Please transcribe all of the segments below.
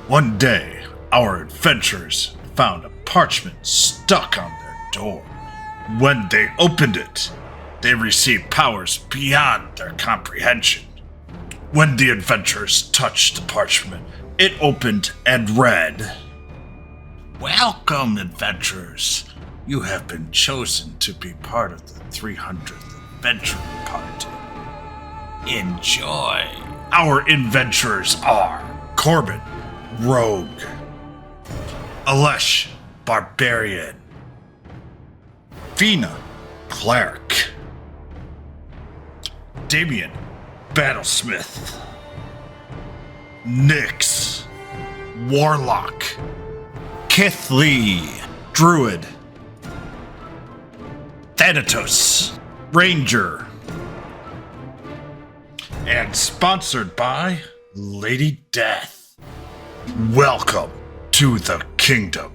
One day, our adventurers found a parchment stuck on their door. When they opened it, they received powers beyond their comprehension. When the adventurers touched the parchment, it opened and read, "Welcome, adventurers. You have been chosen to be part of the 300th adventuring party. Enjoy." Our adventurers are Corbin, Rogue; Alesh, Barbarian; Fina, Cleric; Damien, Battlesmith; Nyx, Warlock; Kithlee, Druid; Thanatos, Ranger; and sponsored by Lady Death. Welcome to the kingdom.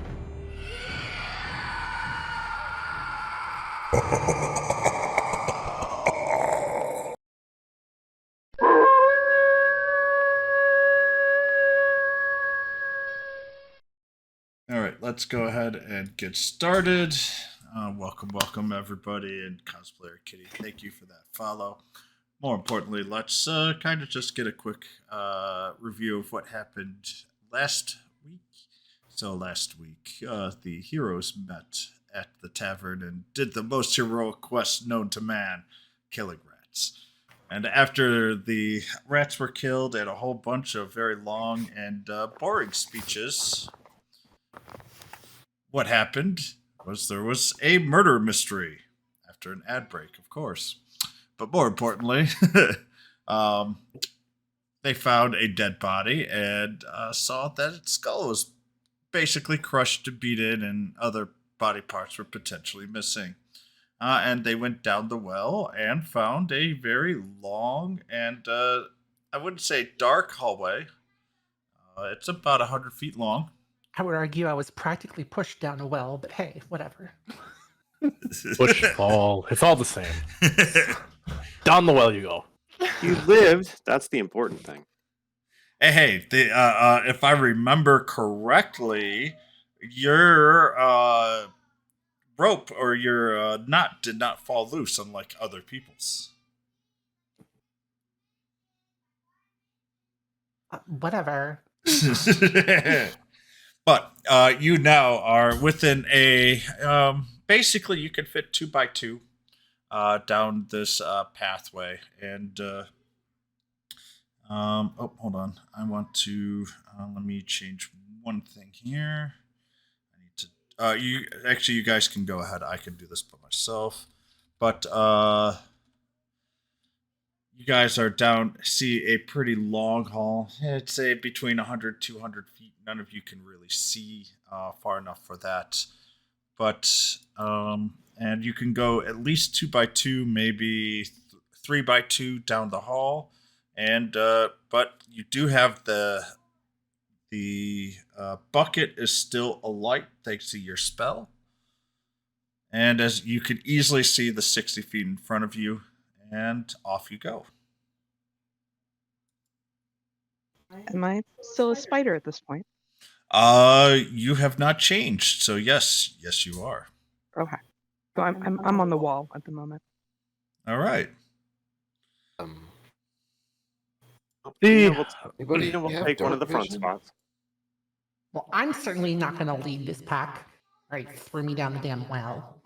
All right, let's go ahead and get started. Welcome, everybody, and Cosplayer Kitty. Thank you for that follow. More importantly, let's kind of just get a quick review of what happened last week. So last week, the heroes met at the tavern and did the most heroic quest known to man, killing rats. And after the rats were killed and a whole bunch of very long and boring speeches, what happened was there was a murder mystery after an ad break, of course. But more importantly, they found a dead body and saw that its skull was basically crushed to beat in, and other body parts were potentially missing. And they went down the well and found a very long and I wouldn't say dark hallway. It's about 100 feet long. I would argue I was practically pushed down a well, but hey, whatever. Push, fall, it's all the same. Down the well you go. You lived. That's the important thing. Hey, if I remember correctly, your rope or your knot did not fall loose, unlike other people's. Whatever. But you now are within a basically you can fit 2 by 2 down this pathway, and oh, hold on, I want to let me change one thing here. I need to you guys can go ahead. I can do this by myself, but you guys are down, see a pretty long hall. I'd say between 100, 200 feet. None of you can really see far enough for that. But, and you can go at least 2 by 2, maybe 3 by 2 down the hall. And, but you do have the bucket is still alight thanks to your spell. And as you can easily see the 60 feet in front of you, and off you go. Am I still a spider at this point? You have not changed, so yes, you are. Okay. So I'm on the wall at the moment. All right. We'll have take one of the dark front vision? spots. Well, I'm certainly not going to lead this pack. All right, throw me down the damn well.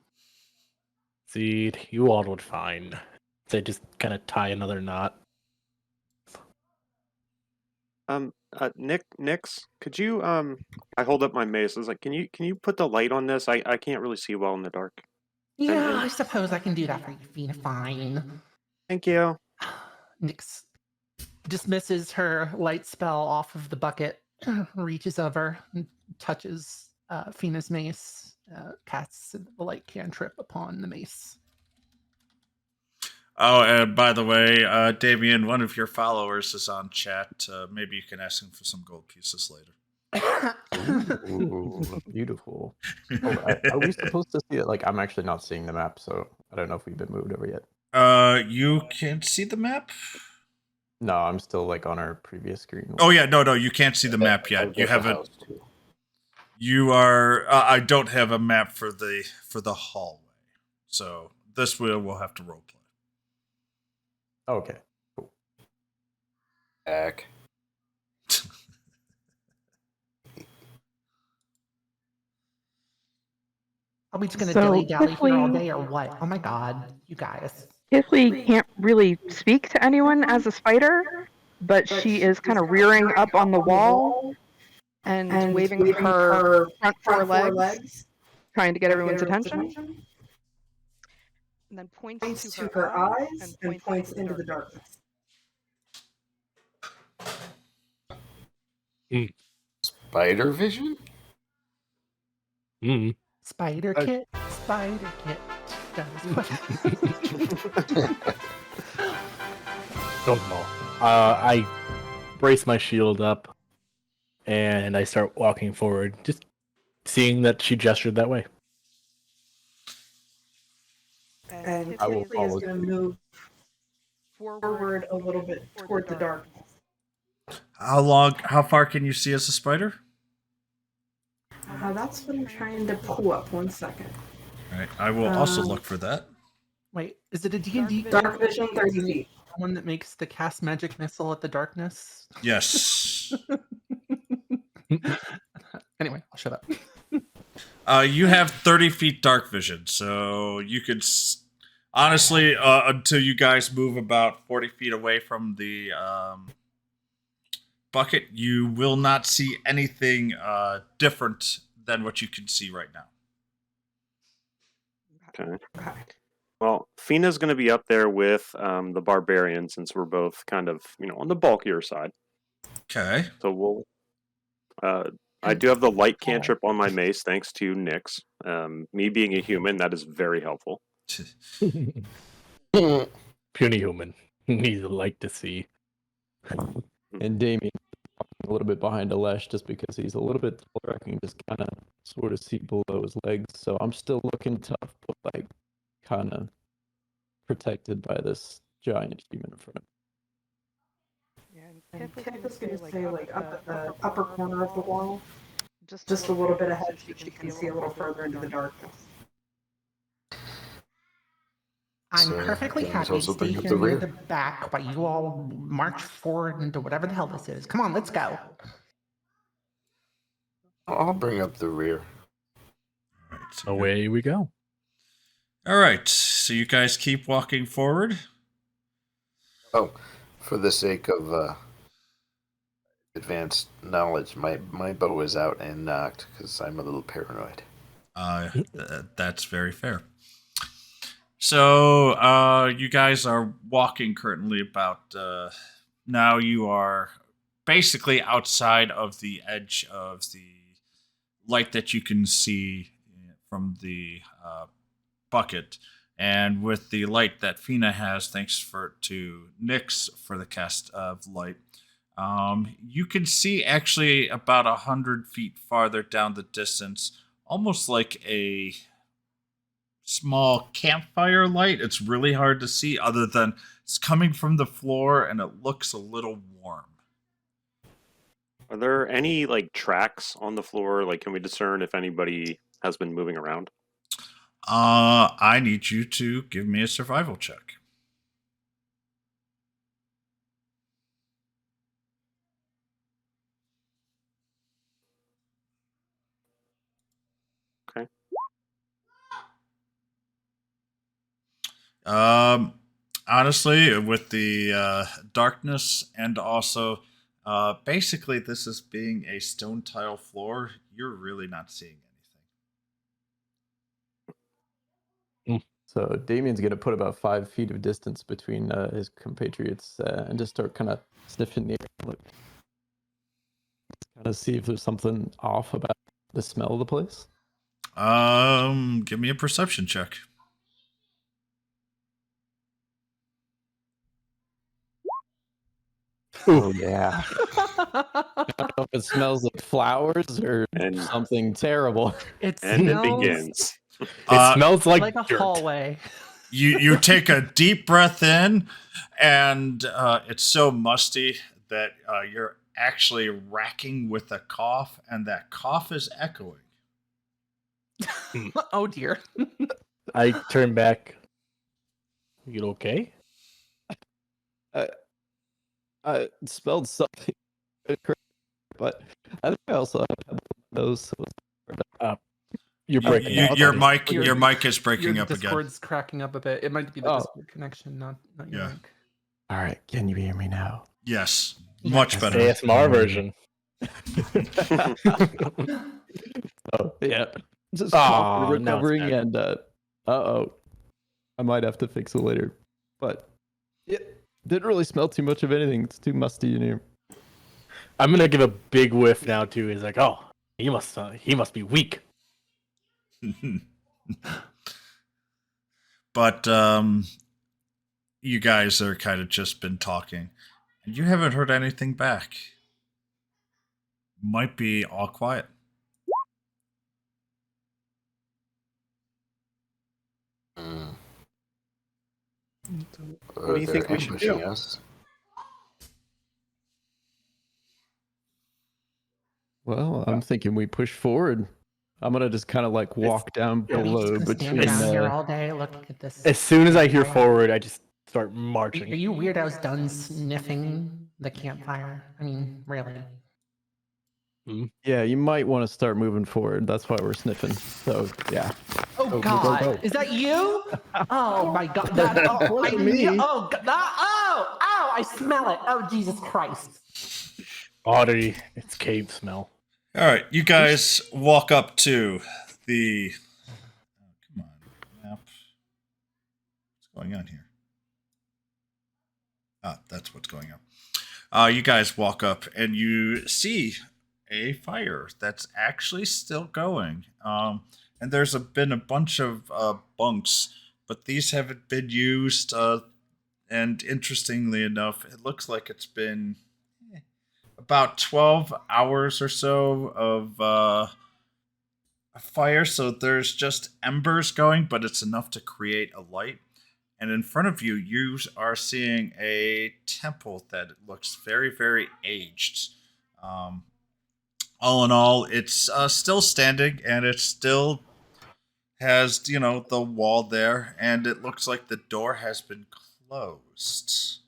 See, you all would fine. They just kind of tie another knot. Nyx, could you I hold up my mace. I was like, can you put the light on this? I can't really see well in the dark. Yeah, I suppose I can do that for you, Fina. Fine. Thank you. Nyx dismisses her light spell off of the bucket, reaches over and touches Fina's mace, casts the light cantrip upon the mace. Oh, and by the way, Damien, one of your followers is on chat. Maybe you can ask him for some gold pieces later. Ooh, beautiful. Oh, are we supposed to see it? Like, I'm actually not seeing the map, so I don't know if we've been moved over yet. You can see the map? No, I'm still like on our previous screen. Oh yeah, no, you can't see the map yet. You haven't. You are. I don't have a map for the hallway, so this we'll have to roleplay. Okay. Cool. Back. Are we just gonna So, dilly dally here all Tiffly- day or what? Oh my god, you guys. Tiffly can't really speak to anyone as a spider, but she is kind of rearing up on the wall and waving her front four legs, trying to get everyone's attention. And then points to her eyes and points into the darkness. Spider vision? Mm. Spider kit, spider kit. That is what- Don't know. I brace my shield up, and I start walking forward, just seeing that she gestured that way. And I will Tiffly follow is going to move forward a little bit toward the darkness. How far can you see as a spider? That's what I'm trying to pull up. 1 second. All right, I will also look for that. Wait, is it a D&D Dark vision, 30 feet. one that makes the cast magic missile at the darkness? Yes. Anyway, I'll shut up. You have 30 feet dark vision, so you could honestly until you guys move about 40 feet away from the bucket, you will not see anything different than what you can see right now. Okay. Well, Fina's going to be up there with the barbarian since we're both kind of, on the bulkier side. Okay. So we'll. I do have the light cantrip on my mace, thanks to Nyx. Me being a human, that is very helpful. Puny human needs a light to see. And Damien a little bit behind Alesh just because he's a little bit taller. I can just kind of sort of see below his legs. So I'm still looking tough, but like kind of protected by this giant human in front of me. Yeah, And Tiff is going to stay like up at the upper corner of the wall, just a little bit ahead so she can see a little further into the darkness. I'm So, perfectly James happy to also stay bring up here the near rear. the back while you all march forward into whatever the hell this is. Come on, let's go. I'll bring up the rear. All right, so Away we go. all right, so you guys keep walking forward. Oh, for the sake of advanced knowledge, my bow is out and knocked because I'm a little paranoid. That's very fair. So you guys are walking currently about. Now you are basically outside of the edge of the light that you can see from the bucket, and with the light that Fina has, thanks to Nyx for the cast of light, you can see actually about 100 feet farther down the distance, almost like a small campfire light. It's really hard to see other than it's coming from the floor and it looks a little warm. Are there any tracks on the floor? Can we discern if anybody has been moving around? I need you to give me a survival check. Okay. Honestly, with the darkness and also basically this is being a stone tile floor, you're really not seeing anything. So Damien's gonna put about 5 feet of distance between his compatriots and just start kind of sniffing the air, look, kind of see if there's something off about the smell of the place. Give me a perception check. Oh yeah. I don't know if it smells like flowers or And something terrible. It and it smells begins. It smells like like a dirt. hallway. you take a deep breath in, and it's so musty that you're actually racking with a cough, and that cough is echoing. Oh dear. I turn back. You okay? I spelled something, but I think I also have those. You're breaking up. Your Your- mic is breaking Your up again. Discord's cracking up a bit. It might be the Oh. Discord connection, not your Yeah. mic. All right, can you hear me now? Yes, Yeah. much better. ASMR version. Oh yeah, just Aw, now it's recovering, back. and I might have to fix it later. But it didn't really smell too much of anything. It's too musty in here. I'm gonna give a big whiff now too. He's like, oh, he must be weak. But you guys are kind of just been talking, and you haven't heard anything back. Might be all quiet. What do you think we should do? Us? Well, I'm thinking we push forward. I'm gonna just kind of like walk down yeah, below Just stand between. around here all day. Look at this. As soon as I hear forward, I just start Are marching. you weirdos done sniffing the campfire? I mean, really? Yeah, you might want to start moving forward. That's why we're sniffing. So yeah. Oh go, God! go. Is that you? Oh my God! That, oh, wasn't me. Oh, oh! I smell it! Oh Jesus Christ! Oddity, it's cave smell. All right, you guys walk up to the. Oh, come on, map. What's going on here? Ah, that's what's going on. You guys walk up and you see a fire that's actually still going. And there's been a bunch of bunks, but these haven't been used. And interestingly enough, it looks like it's been about 12 hours or so of a fire. So there's just embers going, but it's enough to create a light. And in front of you, you are seeing a temple that looks very, very aged. All in all, it's still standing, and it still has, the wall there, and it looks like the door has been closed.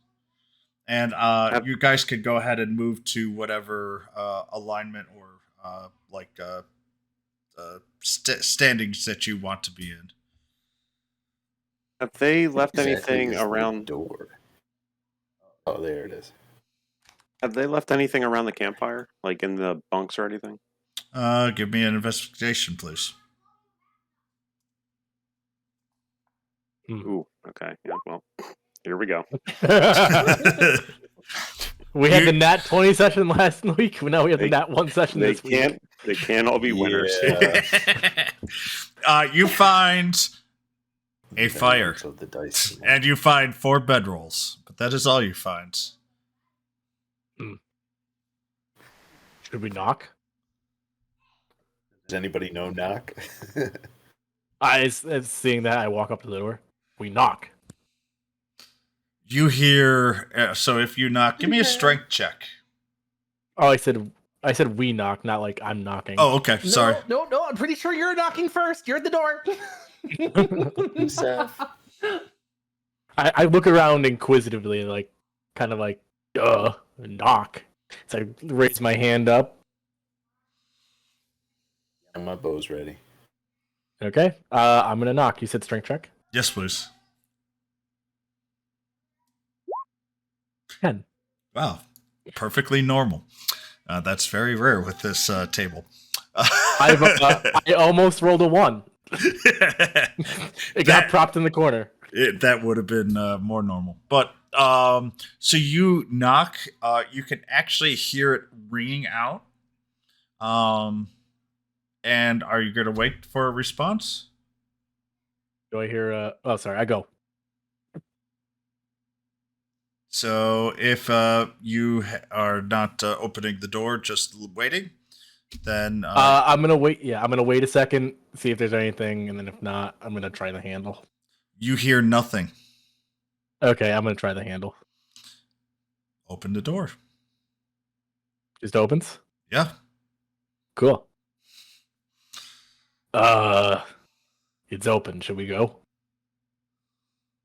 And you guys could go ahead and move to whatever alignment or standings that you want to be in. Have they left Exactly anything is the around? door? Oh, there it is. Have they left anything around the campfire, like in the bunks or anything? Give me an investigation, please. Ooh, okay. Yeah, well, here we go. We had the Nat 20 session last week. Now we have the Nat 1 session They this week. They can't all be winners. Yeah. You find a fire, So the dice. and you find 4 bedrolls, but that is all you find. Should we knock? Does anybody know knock? As seeing that, I walk up to the door. We knock. You hear, so if you knock, give me a strength check. Oh, I said we knock, not like I'm knocking. Oh, okay, sorry. No, I'm pretty sure you're knocking first. You're at the door. I look around inquisitively, like kind of like, knock. So I raise my hand up. And my bow's ready. Okay. I'm gonna knock. You said strength check? Yes, please. 10. Wow, perfectly normal. That's very rare with this table. I almost rolled a 1. It got propped in the corner. That would have been more normal. But so you knock, you can actually hear it ringing out. And are you going to wait for a response? Do I hear? Oh, sorry. I go. So if you are not opening the door, just waiting, then I'm gonna wait. Yeah, I'm gonna wait a second, see if there's anything, and then if not, I'm gonna try the handle. You hear nothing. Okay, I'm gonna try the handle. Open the door. Just opens. Yeah. Cool. It's open. Should we go?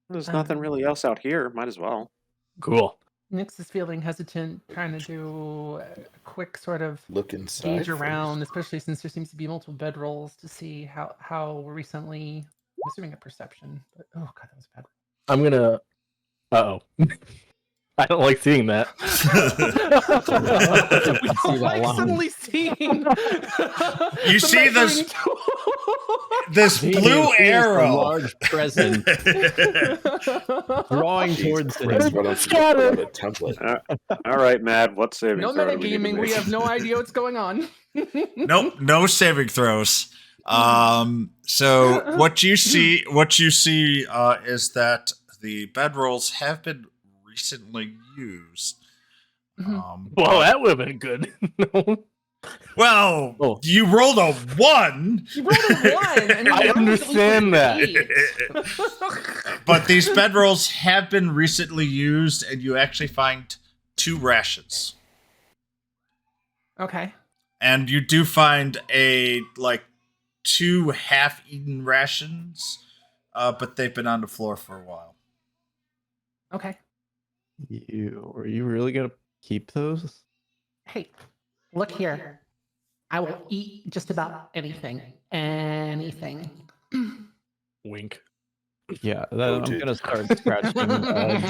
There's nothing really else out here. Might as well. Cool. Nix is feeling hesitant, trying to do a quick sort of Look inside. gauge around, especially since there seems to be multiple bedrolls, to see how recently. I'm assuming a perception, but oh god, that was bad. I'm gonna. Uh oh. I don't like seeing that. We don't like suddenly seeing. You see this blue arrow. Large present drawing towards Chris, why don't you just put out a template? All right, Mad. What saving No throw do we need to metagaming. We make? have no idea what's going on. Nope, no saving throws. So what you see is that the bedrolls have been recently used. Well, that would have been good. Well, Oh. you rolled a 1. You rolled a 1. And I understand that. But these bedrolls have been recently used, and you actually find 2 rations. Okay. And you do find 2 half-eaten rations, but they've been on the floor for a while. Okay. Are you really gonna keep those? Hey, look here. I will eat just about anything. Anything. Wink. Yeah, Oh, I'm dude. gonna start scratching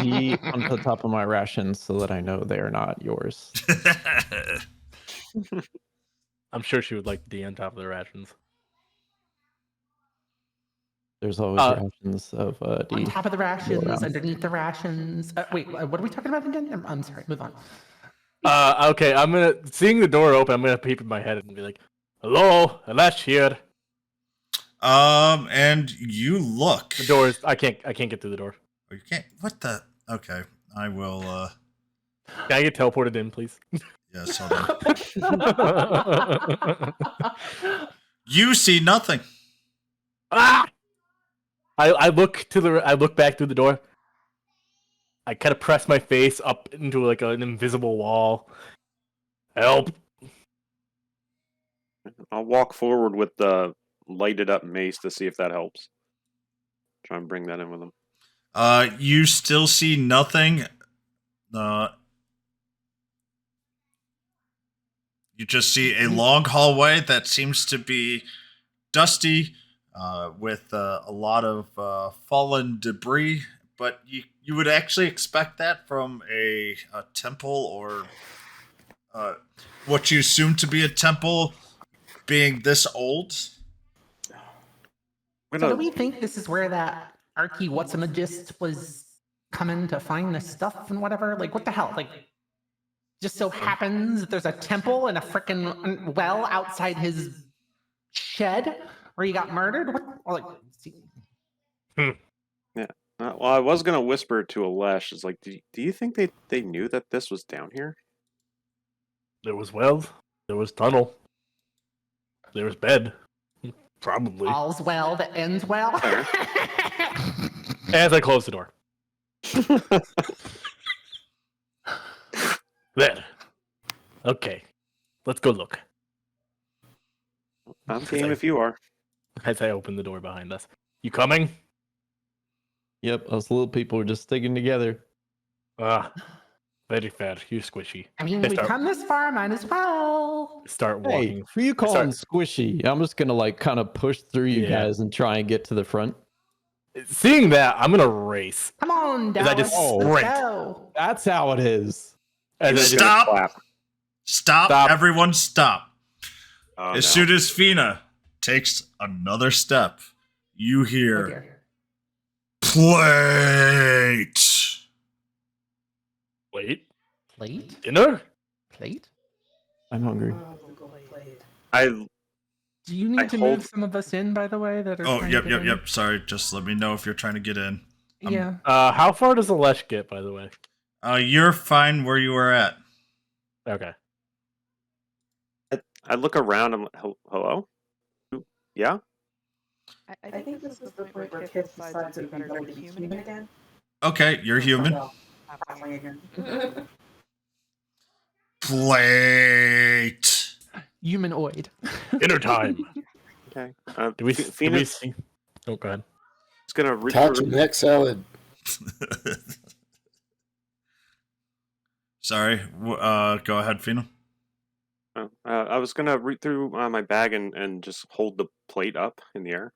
D on the top of my rations so that I know they are not yours. I'm sure she would like D on top of the rations. There's always rations of On D. top of the rations, around. underneath the rations. Wait, what are we talking about again? I'm sorry. Move on. Okay, I'm gonna seeing the door open. I'm gonna peep in my head and be like, "Hello, Alash here." And you look. The door is. I can't get through the door. Oh, you can't. What the? Okay, I will. Can I get teleported in, please? Yes, hold on. You see nothing. Ah! I look back through the door. I kind of press my face up into like an invisible wall. Help! I'll walk forward with the lighted up mace to see if that helps. Try and bring that in with him. You still see nothing. You just see a long hallway that seems to be dusty, with a lot of fallen debris. But you would actually expect that from a temple, or what you assume to be a temple, being this old. So do we think this is where that Archie Whatsamagist was coming to find this stuff and whatever? Like, what the hell? Like, just so happens that there's a temple and a frickin' well outside his shed where he got murdered? What? Or like, Well, I was gonna whisper to Alesh. It's like, do you think they knew that this was down here? There was well. There was tunnel. There was bed. Probably. all's well that ends well. As I close the door. There. Okay. Let's go look. I'm game if you are. As I open the door behind us. You coming? Yep, us little people are just sticking together. Ah. Very fair. You're squishy. I mean, They we've start- come this far, might as well. Start Hey, walking. who you calling squishy? I'm just gonna like kind of push through you Yeah. guys and try and get to the front. Seeing that, I'm gonna race. Come on, As I just Dallas, sprint. let's go. That's how it is. As I just- Stop. Clap. Stop! Everyone, stop! Oh, As no. soon as Fina takes another step, you Oh, hear dear. plate. Wait. Plate? Dinner? Plate? I'm hungry. I Do you need I to hold- move some of us in, by the way? That are Oh, trying to yep, get yep, in? yep. Sorry, just let me know if you're trying to get in. Yeah. How far does the Lesh get, by the way? You're fine where you were at. Okay. I look around. I'm like, hello? Yeah? I think this is the point where Kith decides it would be better to be human again. Okay, you're human. Well, halfling again. Plate. Humanoid. Dinner time. Okay. Do we Phoenix see? Oh, go ahead. is gonna reach Touch through. neck salad. Sorry. Go ahead, Fina. I was gonna reach through my bag and just hold the plate up in the air.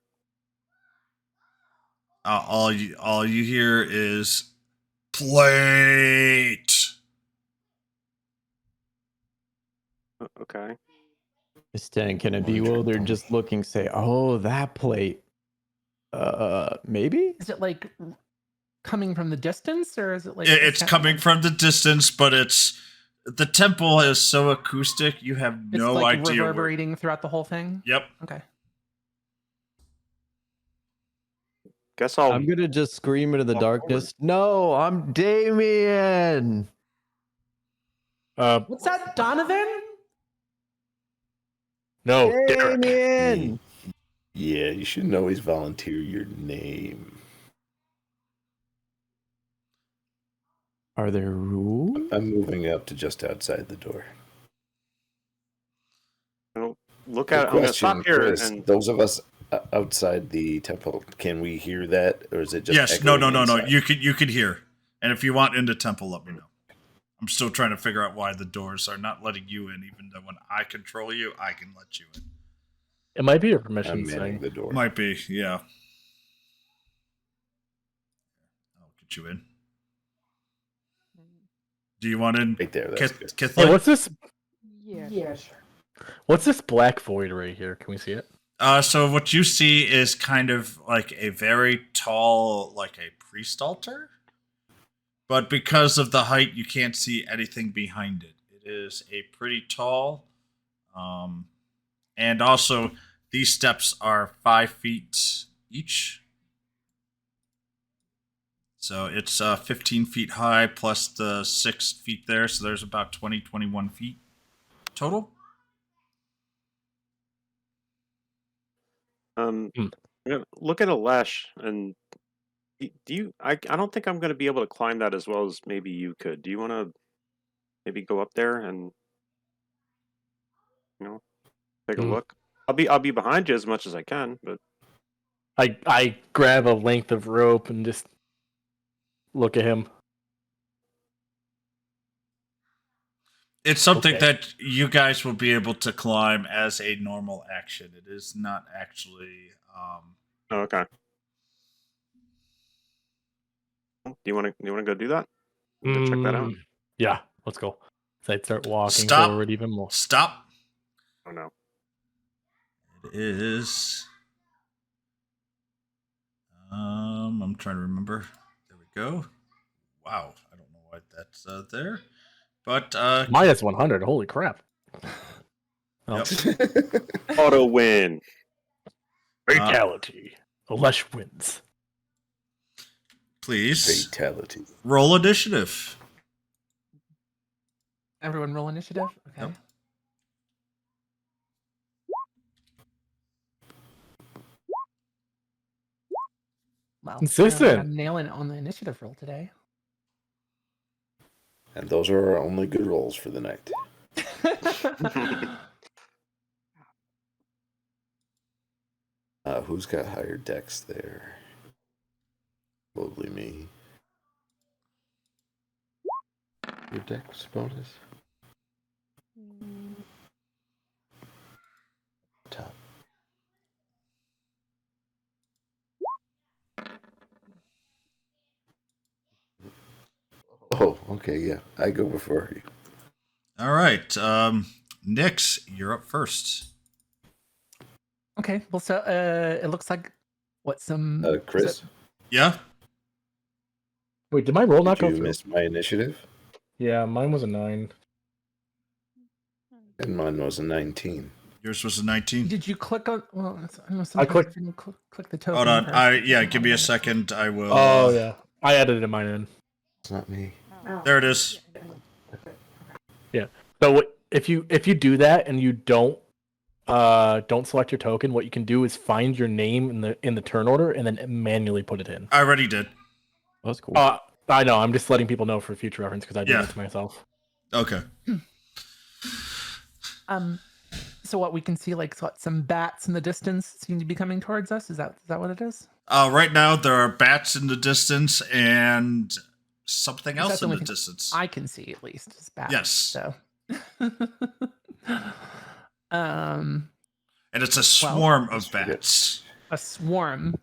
All you hear is plate. Okay. Stan, can it be while they're just looking, say, oh, that plate? Maybe? Is it like coming from the distance, or is it like It's coming from the distance, but the temple is so acoustic you have It's no like idea. reverberating throughout the whole thing? Yep. Okay. Guess I'm gonna just scream into the walk darkness. No, I'm Damien. What's that, Donovan? No, Derek. Damien. Yeah, you shouldn't always volunteer your name. Are there rules? I'm moving up to just outside the door. Look Good at. I'm gonna question, stop here Chris. and Those of us outside the temple, can we hear that, or is it just? Yes. No. echoing inside? You could hear, and if you want in the temple, let me know. I'm still trying to figure out why the doors are not letting you in, even though when I control you, I can let you in. It might be a I'm permission manning thing. the door. Might be, yeah. I'll get you in. Do you want in? Right there. That's good. Hey, what's this? Yeah, sure. What's this black void right here? Can we see it? So what you see is kind of like a very tall, like a priest altar. But because of the height, you can't see anything behind it. It is a pretty tall. And also, these steps are 5 feet each. So it's 15 feet high plus the 6 feet there. So there's about 21 feet total. look at Alesh and do you? I don't think I'm gonna be able to climb that as well as maybe you could. Do you want to maybe go up there and take a look? I'll be behind you as much as I can, but I grab a length of rope and just look at him. It's something Okay. that you guys will be able to climb as a normal action. It is not actually. okay. Do you want to go do that? Go check that out. Yeah, let's go. So I'd start walking Stop. forward even more. Stop. Oh no. It is. I'm trying to remember. There we go. Wow, I don't know why that's there, but Minus 100. Holy crap! Oh. Yep. Auto win. Fatality. Alesh wins. Please Fatality. roll initiative. Everyone roll initiative? Okay. Yep. Well, Consistent. I'm nailing it on the initiative roll today. And those are our only good rolls for the night. Who's got higher decks there? Probably me. Your dex bonus? Top. Oh, okay, yeah. I go before you. All right, Nix, you're up first. Okay, well, so it looks like some. Chris, Yeah. Wait, did my roll not did go you through? miss my initiative? Yeah, mine was a 9. And mine was a 19. Yours was a 19. Did you click on? Well, I know I clicked- Didn't click the token. Hold on. first. Give me a second. I will. Oh yeah, I added it in mine in. It's not me. There it is. So if you do that and you don't don't select your token. What you can do is find your name in the turn order and then manually put it in. I already did. Oh, that's cool. I know. I'm just letting people know for future reference because I did Yeah. that to myself. Okay. So what we can see, like some bats in the distance seem to be coming towards us. Is that what it is? Right now there are bats in the distance and something else in the thing distance. I can see at least. Is bats. Yes. So. And it's a swarm of bats. A swarm.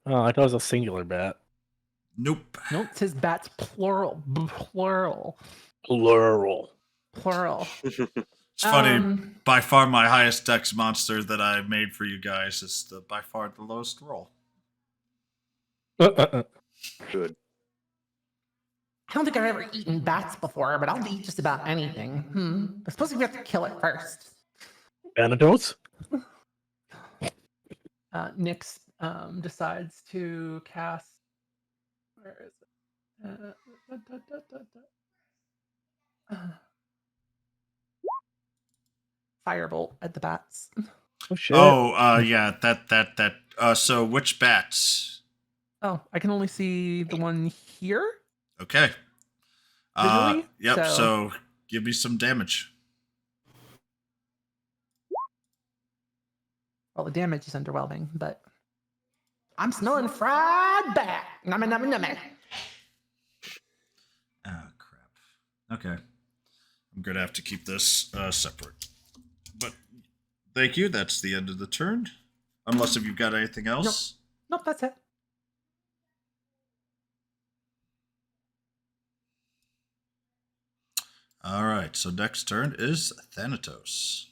Oh, I thought it was a singular bat. Nope. Nope, it says bats plural. Plural. It's funny. By far, my highest dex monster that I made for you guys is by far the lowest roll. Good. I don't think I've ever eaten bats before, but I'll eat just about anything. I suppose we have to kill it first. Antidotes? Nyx decides to cast. Where is it? Firebolt at the bats. Oh shit! Yeah. That. So which bats? Oh, I can only see the one here. Okay. Visually? Yep. So give me some damage. Well, the damage is underwhelming, but I'm smelling fried bat. Nummy, nummy, nummy. Oh crap. Okay. I'm gonna have to keep this separate. But thank you. That's the end of the turn. Unless if you've got anything else. Nope, that's it. All right. So next turn is Thanatos.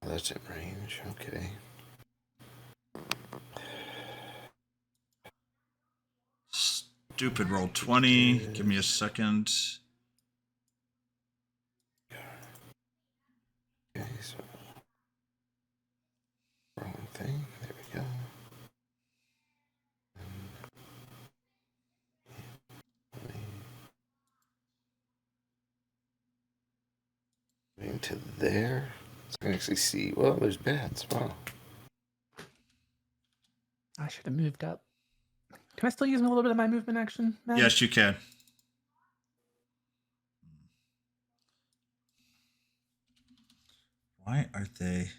That's in range. Okay. Stupid roll 20. Give me a second. Okay, so wrong thing. There we go. Into there. So I can actually see. Well, there's bats. Wow. I should have moved up. Can I still use a little bit of my movement action, Matt? Yes, you can. Why are they?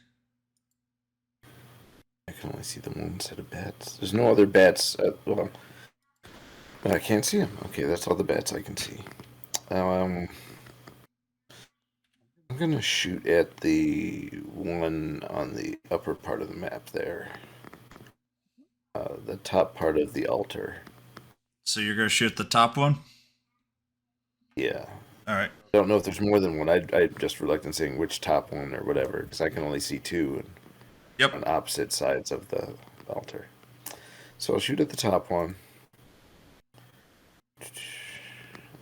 I can only see the one set of bats. There's no other bats. Well, I can't see them. Okay, that's all the bats I can see. I'm gonna shoot at the one on the upper part of the map there. The top part of the altar. So you're gonna shoot the top one? Yeah. All right. I don't know if there's more than one. I just reluctant saying which top one or whatever because I can only see two. Yep. On opposite sides of the altar. So I'll shoot at the top one. Let's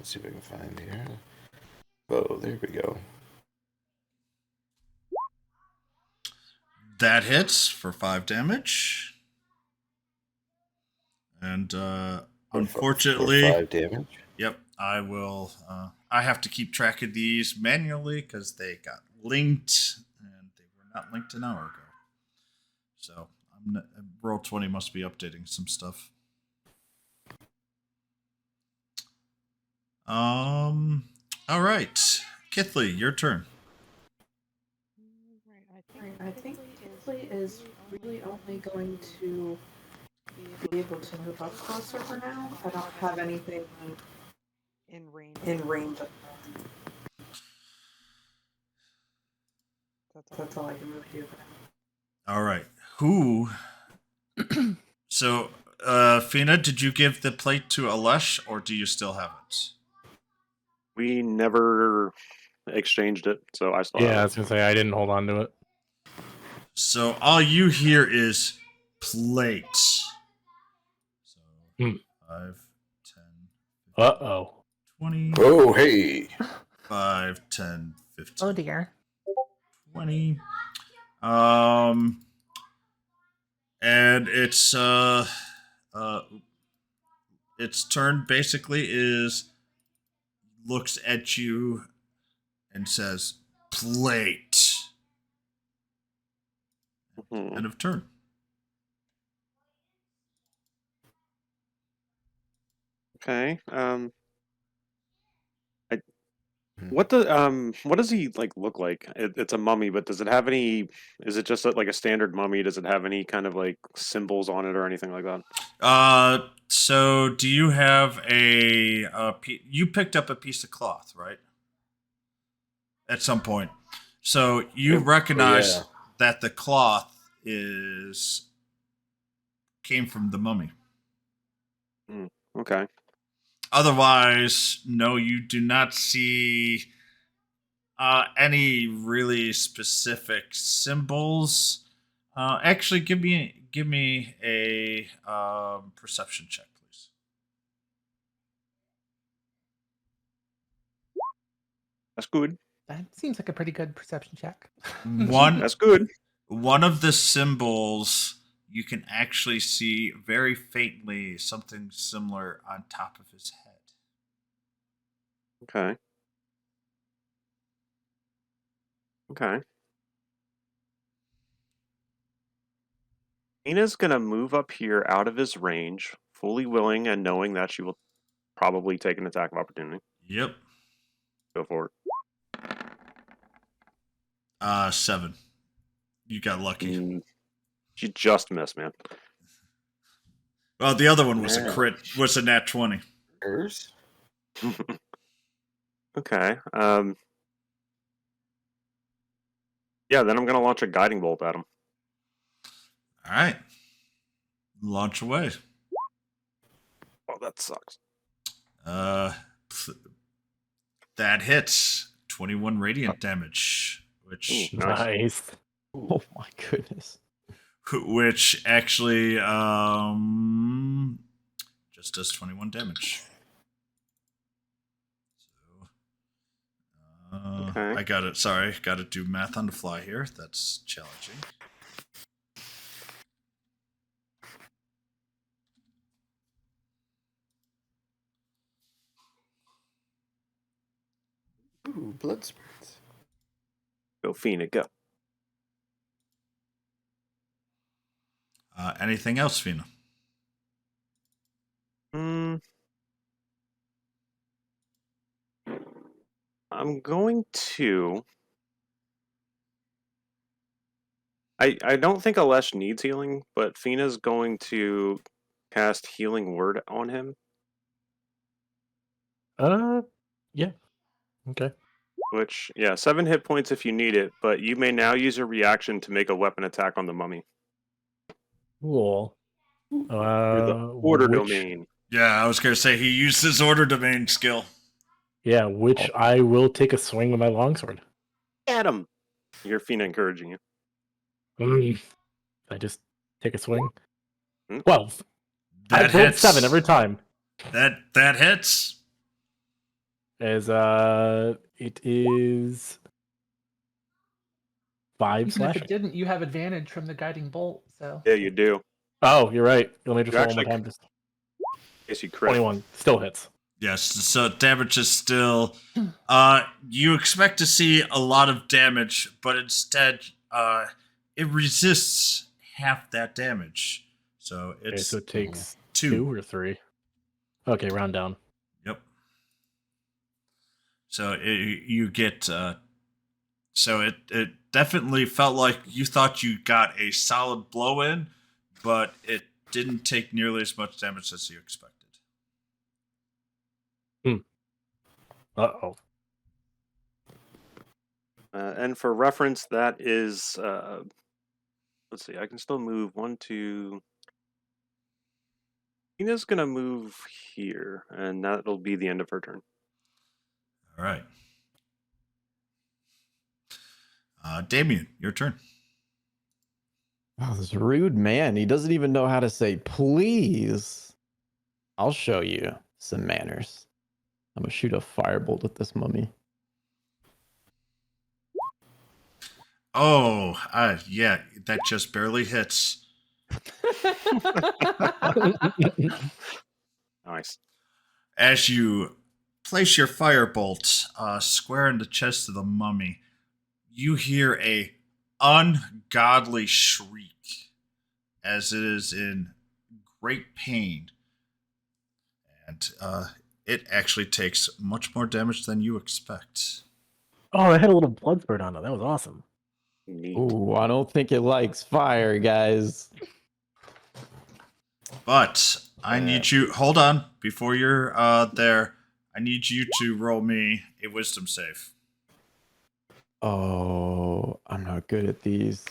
see if I can find here. Oh, there we go. That hits for 5 damage. And unfortunately, for 5 damage. Yep, I will. I have to keep track of these manually because they got linked and they were not linked an hour ago. So roll 20 must be updating some stuff. All right, Kithley, your turn. I think Kinsley is really only going to be able to move up closer for now. I don't have anything in range. That's all I can really do for now. All right, who? So, Fina, did you give the plate to Alesh, or do you still have it? We never exchanged it, so I still Yeah, I have was gonna say I didn't hold on to it. So all you hear is plates. So 5, 10, Uh-oh. 20. Oh, hey. 5, 10, 15. Oh dear. 20. And it's its turn basically is looks at you and says, "Plate." Mhm. End of turn. Okay. What does he like look like? It's a mummy, but does it have any? Is it just like a standard mummy? Does it have any kind of like symbols on it or anything like that? So do you have you picked up a piece of cloth, right? At some point. So you recognize yeah. that the cloth came from the mummy. Okay. Otherwise, no, you do not see any really specific symbols. Actually, give me a perception check, please. That's good. That seems like a pretty good perception check. That's good. One of the symbols you can actually see very faintly something similar on top of his head. Okay. Okay. Ina's gonna move up here out of his range, fully willing and knowing that she will probably take an attack of opportunity. Yep. Go for it. 7. You got lucky. She just missed, man. Well, the other one was a crit. Was a nat 20. Hers? Okay. Yeah, then I'm gonna launch a guiding bolt at him. All right. Launch away. Oh, that sucks. That hits 21 radiant damage, which Ooh, nice. Nice. Oh my goodness. which actually just does 21 damage. So Okay. I got it. Sorry, got to do math on the fly here. That's challenging. Ooh, blood spurts. Go Fina, go. Anything else, Fina? I'm going to. I don't think Alesh needs healing, but Fina's going to cast Healing Word on him. Yeah. Okay. Which, yeah, 7 hit points if you need it, but you may now use a reaction to make a weapon attack on the mummy. Cool. Through the order Which- domain. Yeah, I was going to say he used his order domain skill. Yeah, which I will take a swing with my longsword. At him! You hear Fina encouraging you. I just take a swing. 12. 12. I That rolled hits. 7 every time. That hits. As it is 5 Even if slashing. it didn't, you have advantage from the guiding bolt. So Yeah, you do. Oh, you're right. Let me just You roll one more actually- time. Just Guess you crit. 21 still hits. Yes, so damage is still. You expect to see a lot of damage, but instead, it resists half that damage. So Okay, it's so it takes 2. 2 or 3. Okay, round down. Yep. So you get. So it definitely felt like you thought you got a solid blow in, but it didn't take nearly as much damage as you expected. Uh-oh. And for reference, that is. Let's see, I can still move 1, 2. Fina's gonna move here, and that'll be the end of her turn. All right. Damien, your turn. Oh, this rude man. He doesn't even know how to say please. I'll show you some manners. I'm gonna shoot a firebolt at this mummy. Oh, yeah, that just barely hits. Nice. As you place your firebolt square in the chest of the mummy, you hear a ungodly shriek as it is in great pain. And it actually takes much more damage than you expect. Oh, it had a little blood spurt on it. That was awesome. Neat. Ooh, I don't think it likes fire, guys. But I need you, hold on, before you're there, I need you to roll me a wisdom save. Oh, I'm not good at these.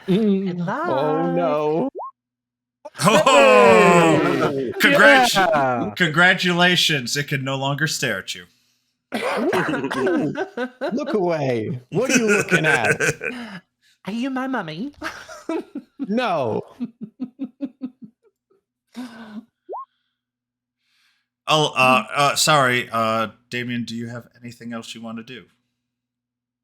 Good Oh luck. no. Oh! Hey! Congrats! Yeah! Congratulations! It can no longer stare at you. Look away. What are you looking at? Are you my mummy? No. Oh, sorry, Damien. Do you have anything else you want to do?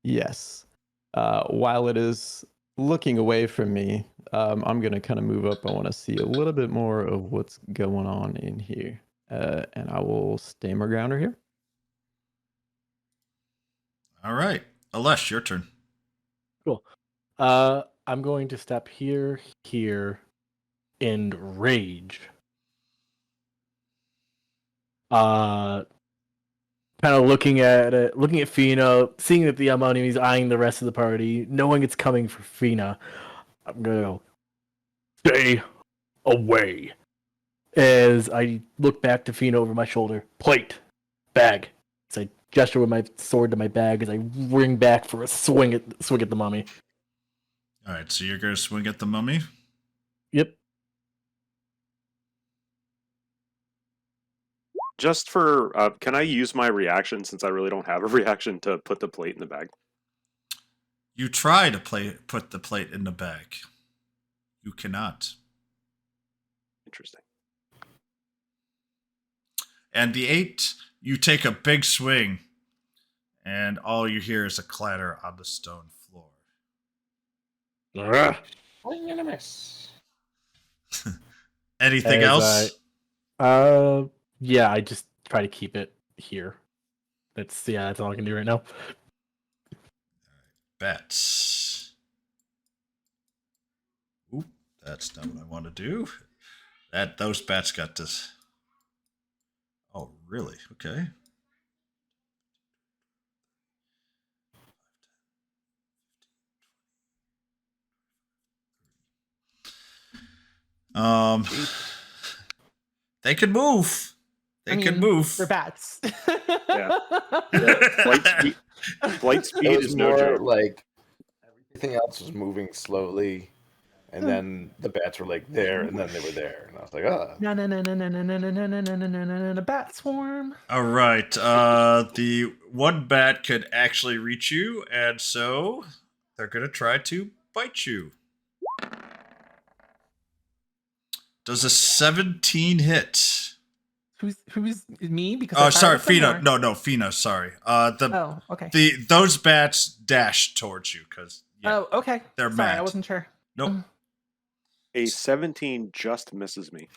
Yes. While it is looking away from me, I'm going to kind of move up. I want to see a little bit more of what's going on in here. And I will stay my grounder here. All right, Alesh, your turn. Cool. I'm going to step here, and rage. Kind of looking at Fina, seeing that the enemy is eyeing the rest of the party, knowing it's coming for Fina. I'm gonna go, stay away. As I look back to Fina over my shoulder, plate, bag. As I gesture with my sword to my bag as I ring back for a swing at the mummy. All right, so you're going to swing at the mummy? Yep. Just for, can I use my reaction since I really don't have a reaction to put the plate in the bag? You try to put the plate in the bag. You cannot. Interesting. And the 8, you take a big swing, and all you hear is a clatter on the stone floor. I'm gonna miss. Anything As else? yeah, I just try to keep it here. That's all I can do right now. Bats. Oop, that's not what I want to do. Those bats got this. Oh, really? Okay. They can move. They can move. They're bats. Yeah. Flight It speed was is no more joke. like everything else was moving slowly, and then the bats were like there, and then they were there, and I was like, ah. No, bat swarm. All right. The one bat could actually reach you, and so they're gonna try to bite you. Does a 17 hit? Who's me? Because Oh, I fired sorry, at them, Fina. or- No, Fina. Sorry. Oh, okay. Those bats dash towards you because Oh, okay. they're Sorry, I mad. wasn't sure. Nope. A 17 just misses me.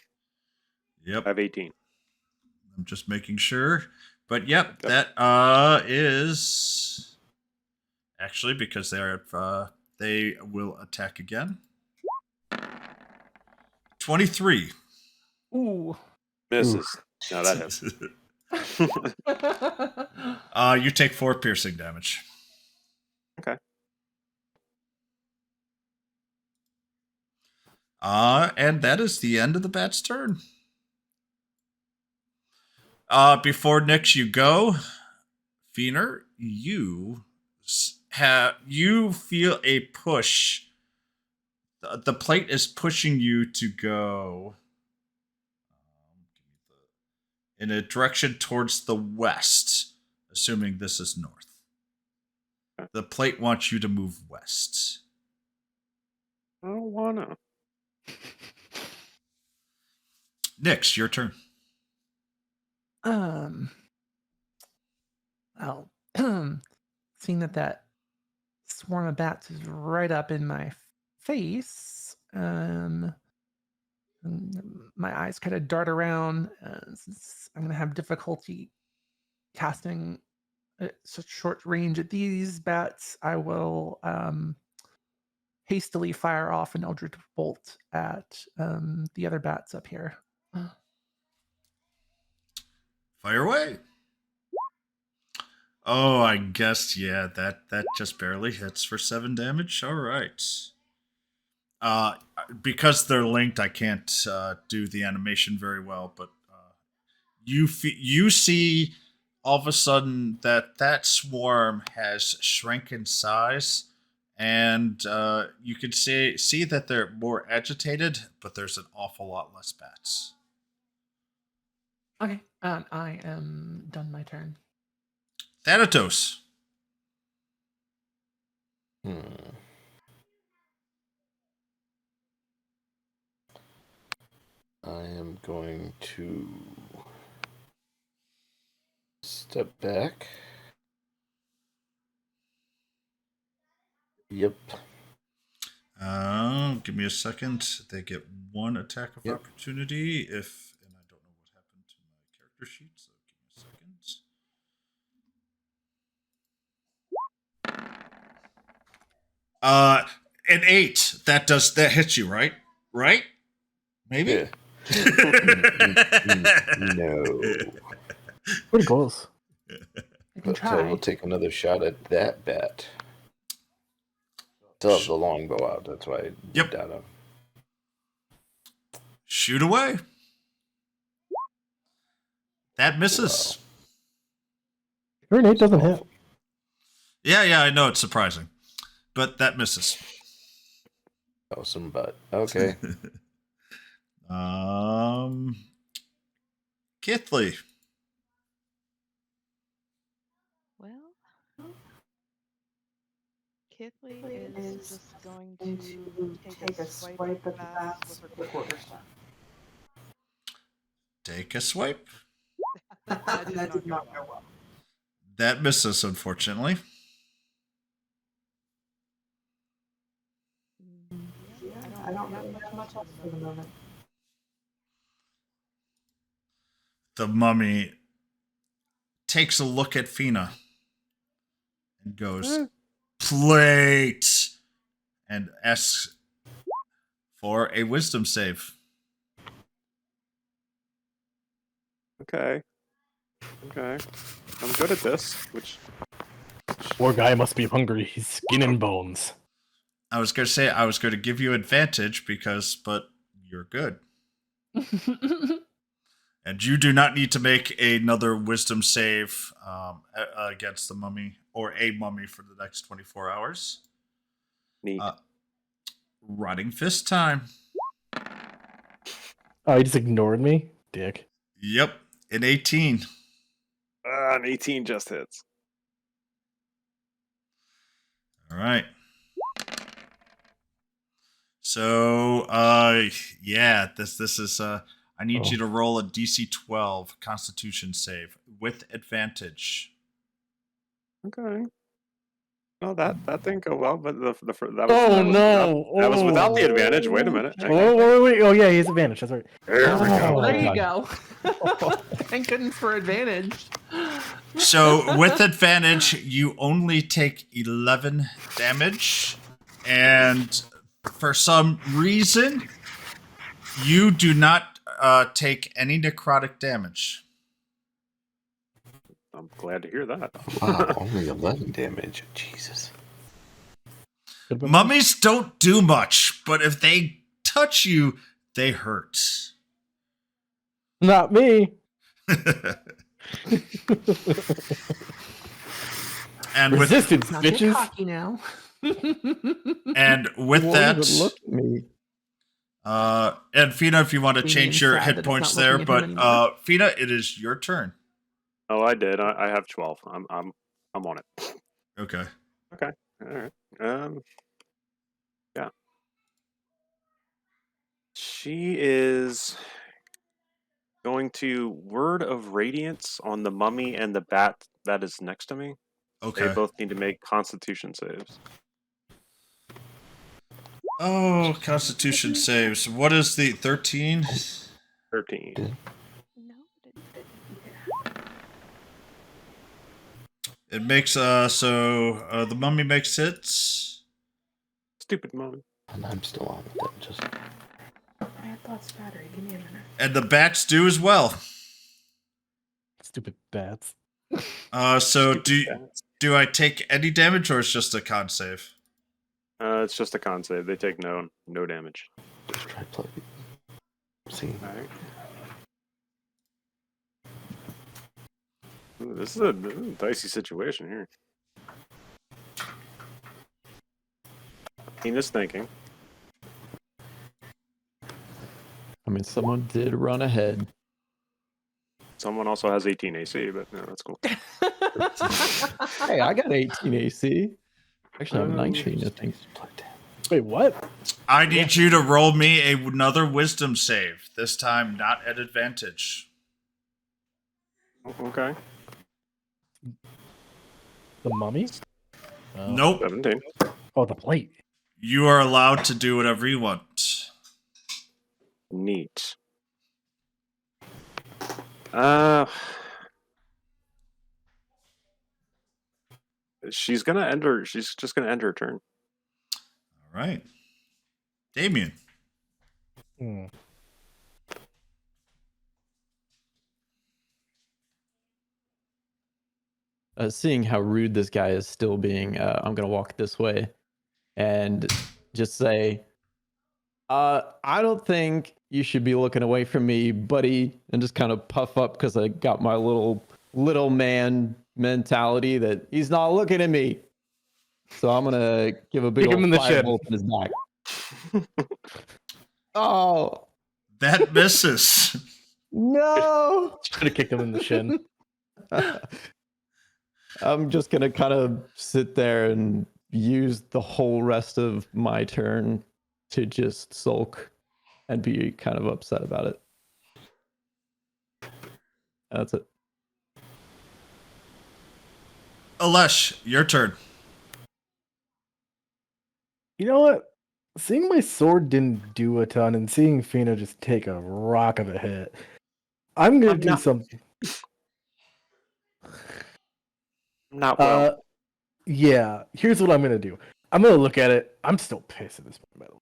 Yep. I have 18. I'm just making sure. But yep, Yep. that is actually because they will attack again. 23. Ooh. Misses. No, that hits. You take 4 piercing damage. Okay. And that is the end of the bat's turn. Before Nyx, you go, Feener, you feel a push. The plate is pushing you to go in a direction towards the west, assuming this is north. The plate wants you to move west. I don't wanna. Nyx, your turn. Well, seeing that swarm of bats is right up in my face, And my eyes kind of dart around. Since I'm going to have difficulty casting at such short range at these bats, I will hastily fire off an Eldritch Bolt at the other bats up here. Fire away. Oh, I guess, yeah, that just barely hits for 7 damage. All right. Because they're linked, I can't do the animation very well, but you see all of a sudden that swarm has shrunk in size, and you can see that they're more agitated, but there's an awful lot less bats. Okay, I am done my turn. Thanatos. I am going to step back. Yep. Give me a second. They get 1 attack of opportunity if, and I don't know what happened to my character sheet, so give me a second. An 8. That hits you, right? Right? Maybe. Yeah. No. Pretty close. You can But try. we'll take another shot at that bat. Still have the longbow out. That's why I Yep. did that. Shoot away. That misses. Your innate doesn't hit. Awful. Yeah, I know it's surprising, but that misses. Awesome butt. Okay. Kithly. Well, Kithly is just going to take a swipe at the bats with her quarterstaff. Take a swipe. That did not go well. That misses, unfortunately. Yeah, I don't really have much else for the moment. The mummy takes a look at Fina and goes, plate, and asks for a wisdom save. Okay. I'm good at this, which Poor guy must be hungry. He's skin and bones. I was going to say I was going to give you advantage but you're good. And you do not need to make another wisdom save against the mummy or a mummy for the next 24 hours. neat. Rotting fist time. Oh, he just ignored me? Dick. Yep, an 18. An 18 just hits. All right. So, yeah, this is I need you to roll a DC 12 Constitution save with advantage. Okay. Oh, that didn't go well, but that was no! that was without the advantage. Wait a minute. Hang on. Wait. Oh, yeah, he has advantage. That's right. There we go. Well, there you God. go. Thank goodness for advantage. So, with advantage, you only take 11 damage, and for some reason, you do not take any necrotic damage. I'm glad to hear that. Wow, only 11 damage. Jesus. Mummies don't do much, but if they touch you, they hurt. Not me. And with Resistance, Not get bitches. cocky now. and with Won't that, even look at me. and Fina, if you want to Being change your sad that hit it's points not there, looking at him but anymore. Fina, it is your turn. Oh, I did. I have 12. I'm on it. Okay. All right. Yeah. She is going to Word of Radiance on the mummy and the bat that is next to me. Okay. They both need to make Constitution saves. Oh, Constitution saves. What is the 13? 13. No. It makes the mummy makes hits. Stupid mummy. And I'm still on with that. Just I had thoughts battery. Give me a minute. And the bats do as well. Stupid bats. So Stupid bats. do I take any damage or it's just a con save? It's just a con save. They take no damage. just try plugging. See. Alright. This is a dicey situation here. Tina's thinking. I mean, someone did run ahead. Someone also has 18 AC, but no, that's cool. Hey, I got 18 AC. Actually, I'm 19, I think. Wait, what? I need you to roll me another wisdom save. This time not at advantage. Okay. The mummy? Nope. 17. Oh, the plate. You are allowed to do whatever you want. Neat. She's gonna end her. She's just gonna end her turn. All right. Damien. Hmm. Seeing how rude this guy is still being, I'm gonna walk this way and just say, I don't think you should be looking away from me, buddy, and just kind of puff up because I got my little man mentality that he's not looking at me. So I'm gonna give a big Kick him old in the fire shin. bolt in his back. Oh That misses. no! Should have kicked him in the shin. I'm just gonna kind of sit there and use the whole rest of my turn to just sulk and be kind of upset about it. That's it. Alesh, your turn. You know what? Seeing my sword didn't do a ton and seeing Fina just take a rock of a hit, I'm going to do something. Not well. Yeah, here's what I'm going to do. I'm going to look at it. I'm still pissed at this point, by the way.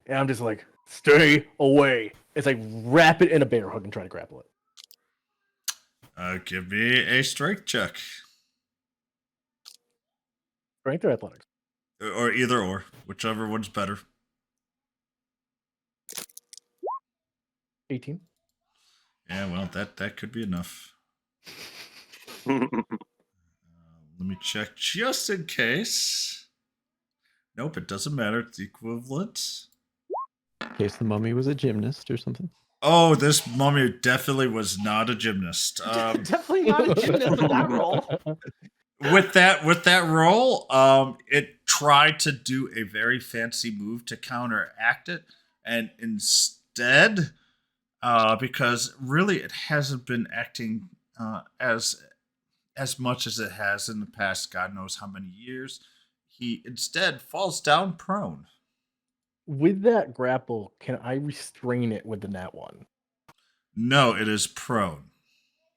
And I'm just like, stay away. It's like wrap it in a bear hug and try to grapple it. Give me a strength check. Strength or athletics? Or either or. Whichever one's better. 18. Yeah, well, that could be enough. Let me check just in case. Nope, it doesn't matter. It's equivalent. In case the mummy was a gymnast or something. Oh, this mummy definitely was not a gymnast. Definitely not a gymnast with that roll. With that roll, it tried to do a very fancy move to counteract it, and instead, because really it hasn't been acting as much as it has in the past, God knows how many years, he instead falls down prone. With that grapple, can I restrain it with the nat one? No, it is prone.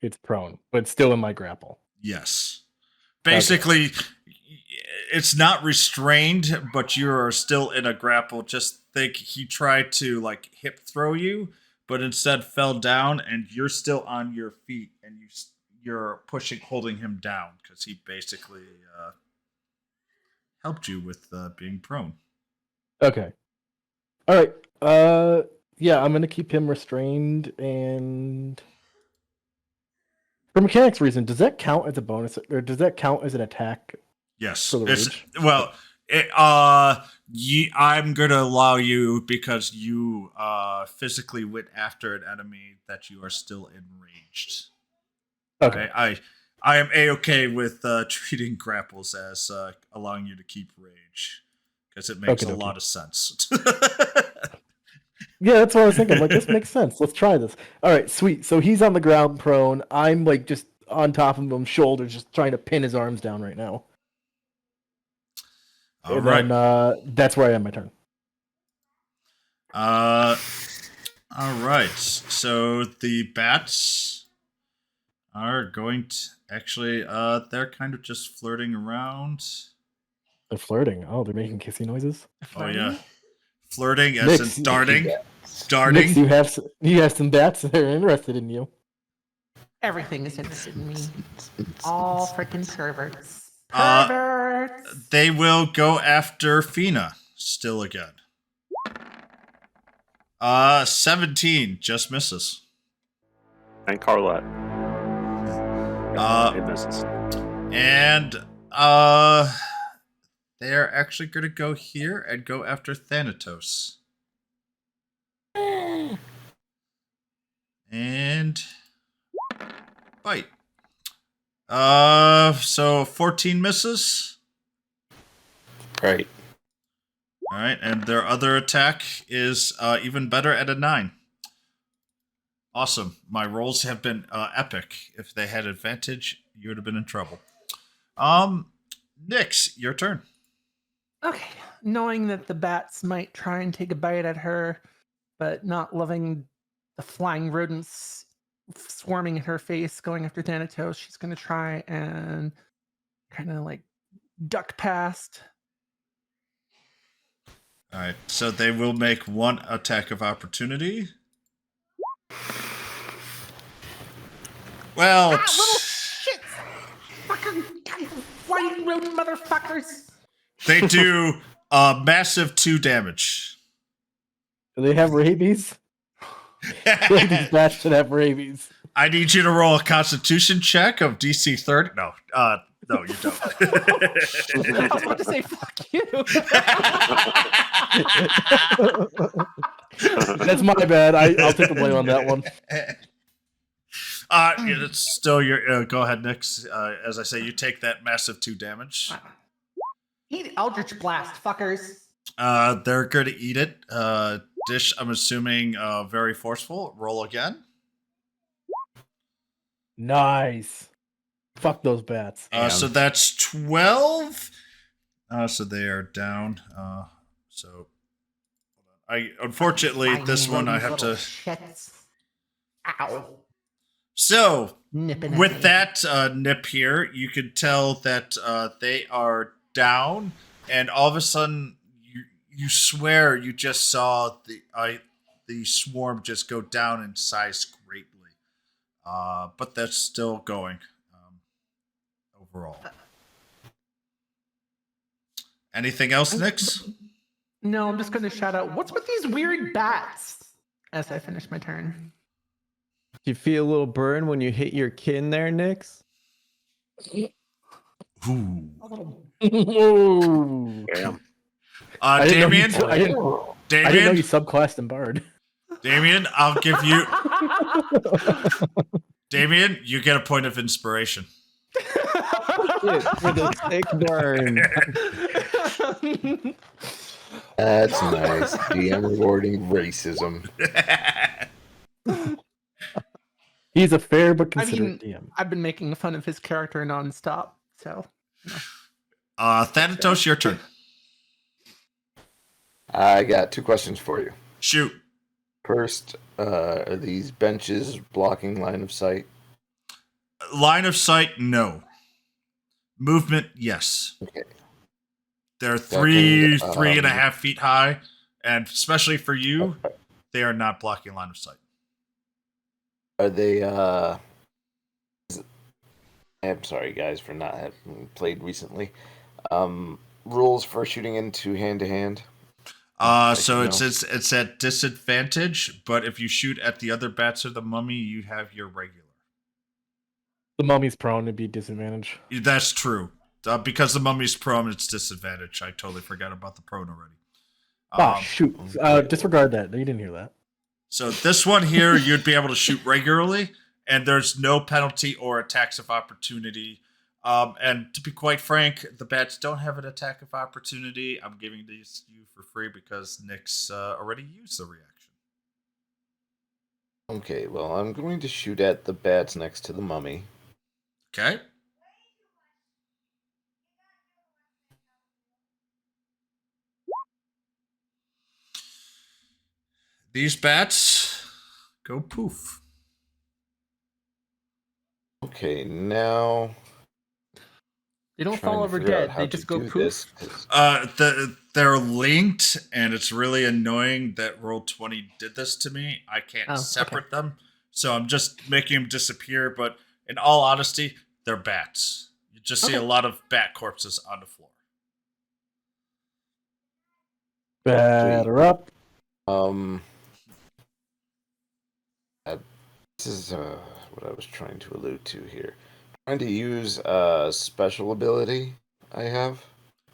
It's prone, but still in my grapple. Yes. Basically, it's not restrained, but you're still in a grapple. Just think he tried to like hip throw you, but instead fell down, and you're still on your feet, and you're holding him down because he basically helped you with being prone. Okay. All right. Yeah, I'm gonna keep him restrained, and for mechanics reason, does that count as a bonus, or does that count as an attack? Yes. For the It's, rage? well, I'm gonna allow you because you physically went after an enemy that you are still enraged. Okay. I am a-okay with treating grapples as allowing you to keep rage because it makes a Okey-dokey. lot of sense. Yeah, that's what I was thinking. Like, this makes sense. Let's try this. All right, sweet. So he's on the ground prone. I'm like just on top of him, shoulders, just trying to pin his arms down right now. All And right. then, that's where I end my turn. All right. So the bats are going to actually. They're kind of just flirting around. They're flirting. Oh, they're making kissy noises. Oh yeah, flirting as Nix, in darting, Nix, darting. you have some bats that are interested in you. Everything is interested in me. All freaking perverts. Uh, Perverts. They will go after Fina still again. 17 just misses. And Carlette. It misses. And they are actually going to go here and go after Thanatos. And bite. So 14 misses. Right. All right, and their other attack is even better at a 9. Awesome. My rolls have been epic. If they had advantage, you would have been in trouble. Nyx, your turn. Okay. Knowing that the bats might try and take a bite at her, but not loving the flying rodents swarming at her face, going after Thanatos, she's going to try and kind of like duck past. All right, so they will make one attack of opportunity. Well, Little shits! Fucking flying rodent motherfuckers! They do massive 2 damage. Do they have rabies? These bats should have rabies. I need you to roll a Constitution check of DC 30. No, you don't. I was about to say, fuck you. That's my bad. I'll take the blame on that one. It's still your. Go ahead, Nyx. As I say, you take that massive 2 damage. Eat Eldritch Blast, fuckers. They're going to eat it. Dish, I'm assuming, very forceful. Roll again. Nice. Fuck those bats. So that's 12. So they are down. Unfortunately, this one I have to. Shits. Ow. So Nipping with that nip here, you can tell that they are down, and all of a sudden you swear you just saw the swarm just go down in size greatly. But that's still going overall. Anything else, Nyx? No, I'm just going to shout out, what's with these weird bats? As I finish my turn. Do you feel a little burn when you hit your kin there, Nyx? Ooh. Ooh. Damn. Damien? I didn't know Damien? you subclassed in Bard. Damien, I'll give you... Damien, you get a point of inspiration. Shit, for the sick burn. That's nice. DM rewarding racism. He's a fair but considerate DM. I've been making fun of his character nonstop, so. Thanatos, your turn. I got 2 questions for you. Shoot. First, are these benches blocking line of sight? Line of sight, no. Movement, yes. Okay. They're three Second, and a half feet high, and especially for you, they are not blocking line of sight. Are they, I'm sorry, guys, for not having played recently. Rules for shooting into hand-to-hand? So it's at disadvantage, but if you shoot at the other bats or the mummy, you have your regular. The mummy's prone to be disadvantaged. That's true. Because the mummy's prone, it's disadvantage. I totally forgot about the prone already. Shoot. Disregard that. You didn't hear that. So this one here, you'd be able to shoot regularly, and there's no penalty or attacks of opportunity. And to be quite frank, the bats don't have an attack of opportunity. I'm giving these to you for free because Nyx already used the reaction. Okay, well, I'm going to shoot at the bats next to the mummy. Okay. These bats go poof. Okay, now They don't trying fall to over figure out dead. how They to just go do poof. this. They're linked, and it's really annoying that Roll20 did this to me. I can't Oh, separate them, so I'm just making them disappear. But in all honesty, they're bats. You just see a Okay. lot of bat corpses on the floor. Batter up. This is what I was trying to allude to here. Trying to use a special ability I have,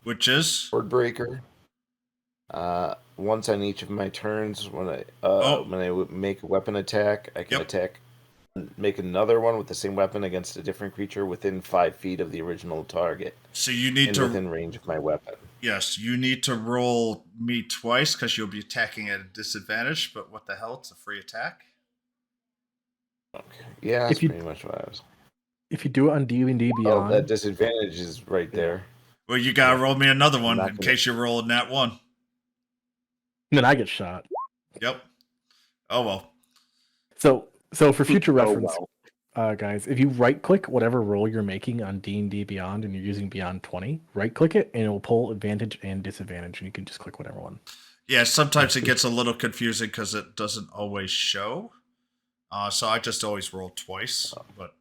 Which is Word Breaker. Once on each of my turns, when I make a weapon attack, I can attack, make another one with the same weapon against a different creature within 5 feet of the original target. So you need to within range of my weapon. Yes, you need to roll me twice because you'll be attacking at a disadvantage. But what the hell? It's a free attack. Okay. Yeah, that's pretty much what I was. If you do it on D&D Beyond, that disadvantage is right there. Well, you gotta roll me another one in gonna- case you're rolling that one. then I get shot. Yep. Oh well. So for future Oh, reference, guys, if you right-click whatever roll you're making on D&D Beyond and you're using Beyond 20, right-click it and it will pull advantage and disadvantage, and you can just click whatever one. Yeah, sometimes it gets a little confusing because it doesn't always show. So I just always roll twice, but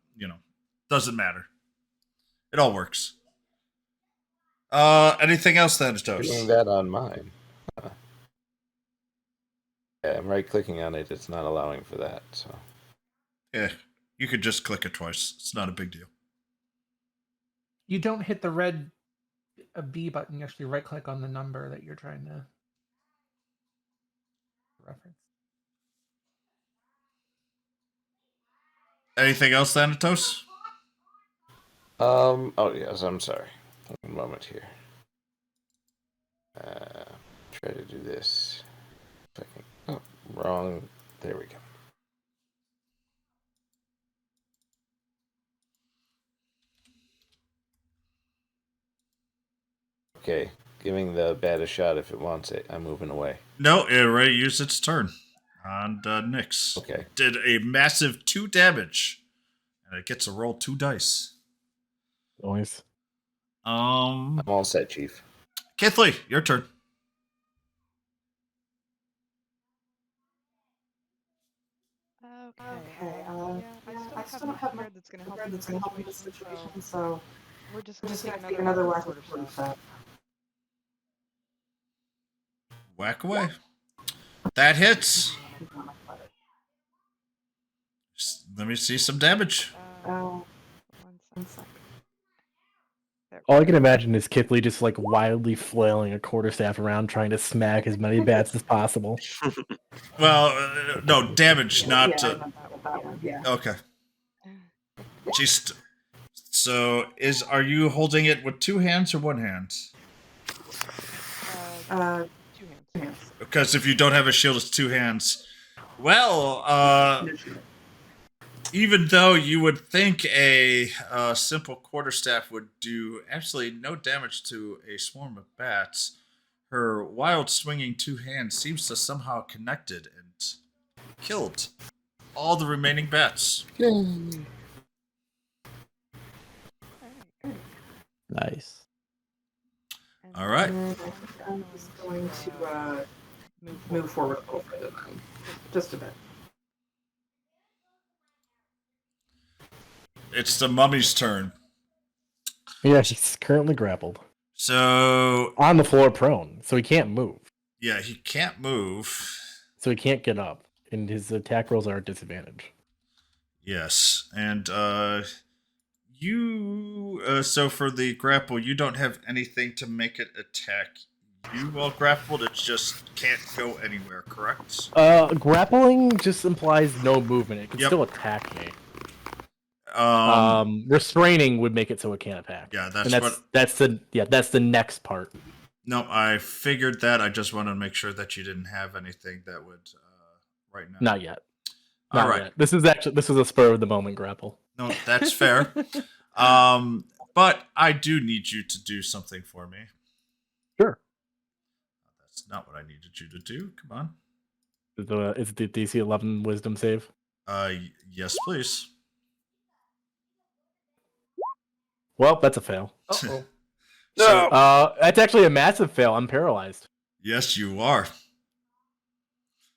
doesn't matter. It all works. Anything else then, Doing Toast? that on mine. Yeah, I'm right-clicking on it. It's not allowing for that. So. Yeah, you could just click it twice. It's not a big deal. You don't hit the red B button. You actually right click on the number that you're trying to reference. Anything else, Thanatos? Oh yes, I'm sorry. 1 moment here. Try to do this. Second. Oh, wrong. There we go. Okay, giving the bat a shot if it wants it. I'm moving away. No, it already used its turn on Nyx. Okay. Did a massive 2 damage, and it gets to roll 2 dice. Always. I'm all set, Chief. Kithley, your turn. Okay. I still don't have my that's gonna help me in this situation, so we're just gonna take another whack at quarterstaff. Whack away. That hits. Let me see some damage. One second. All I can imagine is Kipley just like wildly flailing a quarterstaff around, trying to smack as many bats as possible. Well, no, damage, not... Yeah. Okay. So, are you holding it with 2 hands or 1 hand? 2 hands. Because if you don't have a shield, it's 2 hands. Well, even though you would think a simple quarterstaff would do absolutely no damage to a swarm of bats, her wild swinging 2 hands seems to somehow connected and killed all the remaining bats. Nice. All right. I'm just going to move forward a little further then. Just a bit. It's the mummy's turn. Yeah, she's currently grappled. So... On the floor prone, so he can't move. Yeah, he can't move. So he can't get up, and his attack rolls are at disadvantage. Yes, and so for the grapple, you don't have anything to make it attack you while grappled. It just can't go anywhere, correct? Grappling just implies no movement. It can still attack me. Restraining would make it so it can't attack. Yeah, that's the next part. No, I figured that. I just wanted to make sure that you didn't have anything that would right now. Not yet. All right. Yet. This is a spur of the moment grapple. No, that's fair. But I do need you to do something for me. Sure. That's not what I needed you to do. Come on. Is the DC 11 Wisdom save? Yes, please. Well, that's a fail. Uh-oh. No. That's actually a massive fail. I'm paralyzed. Yes, you are.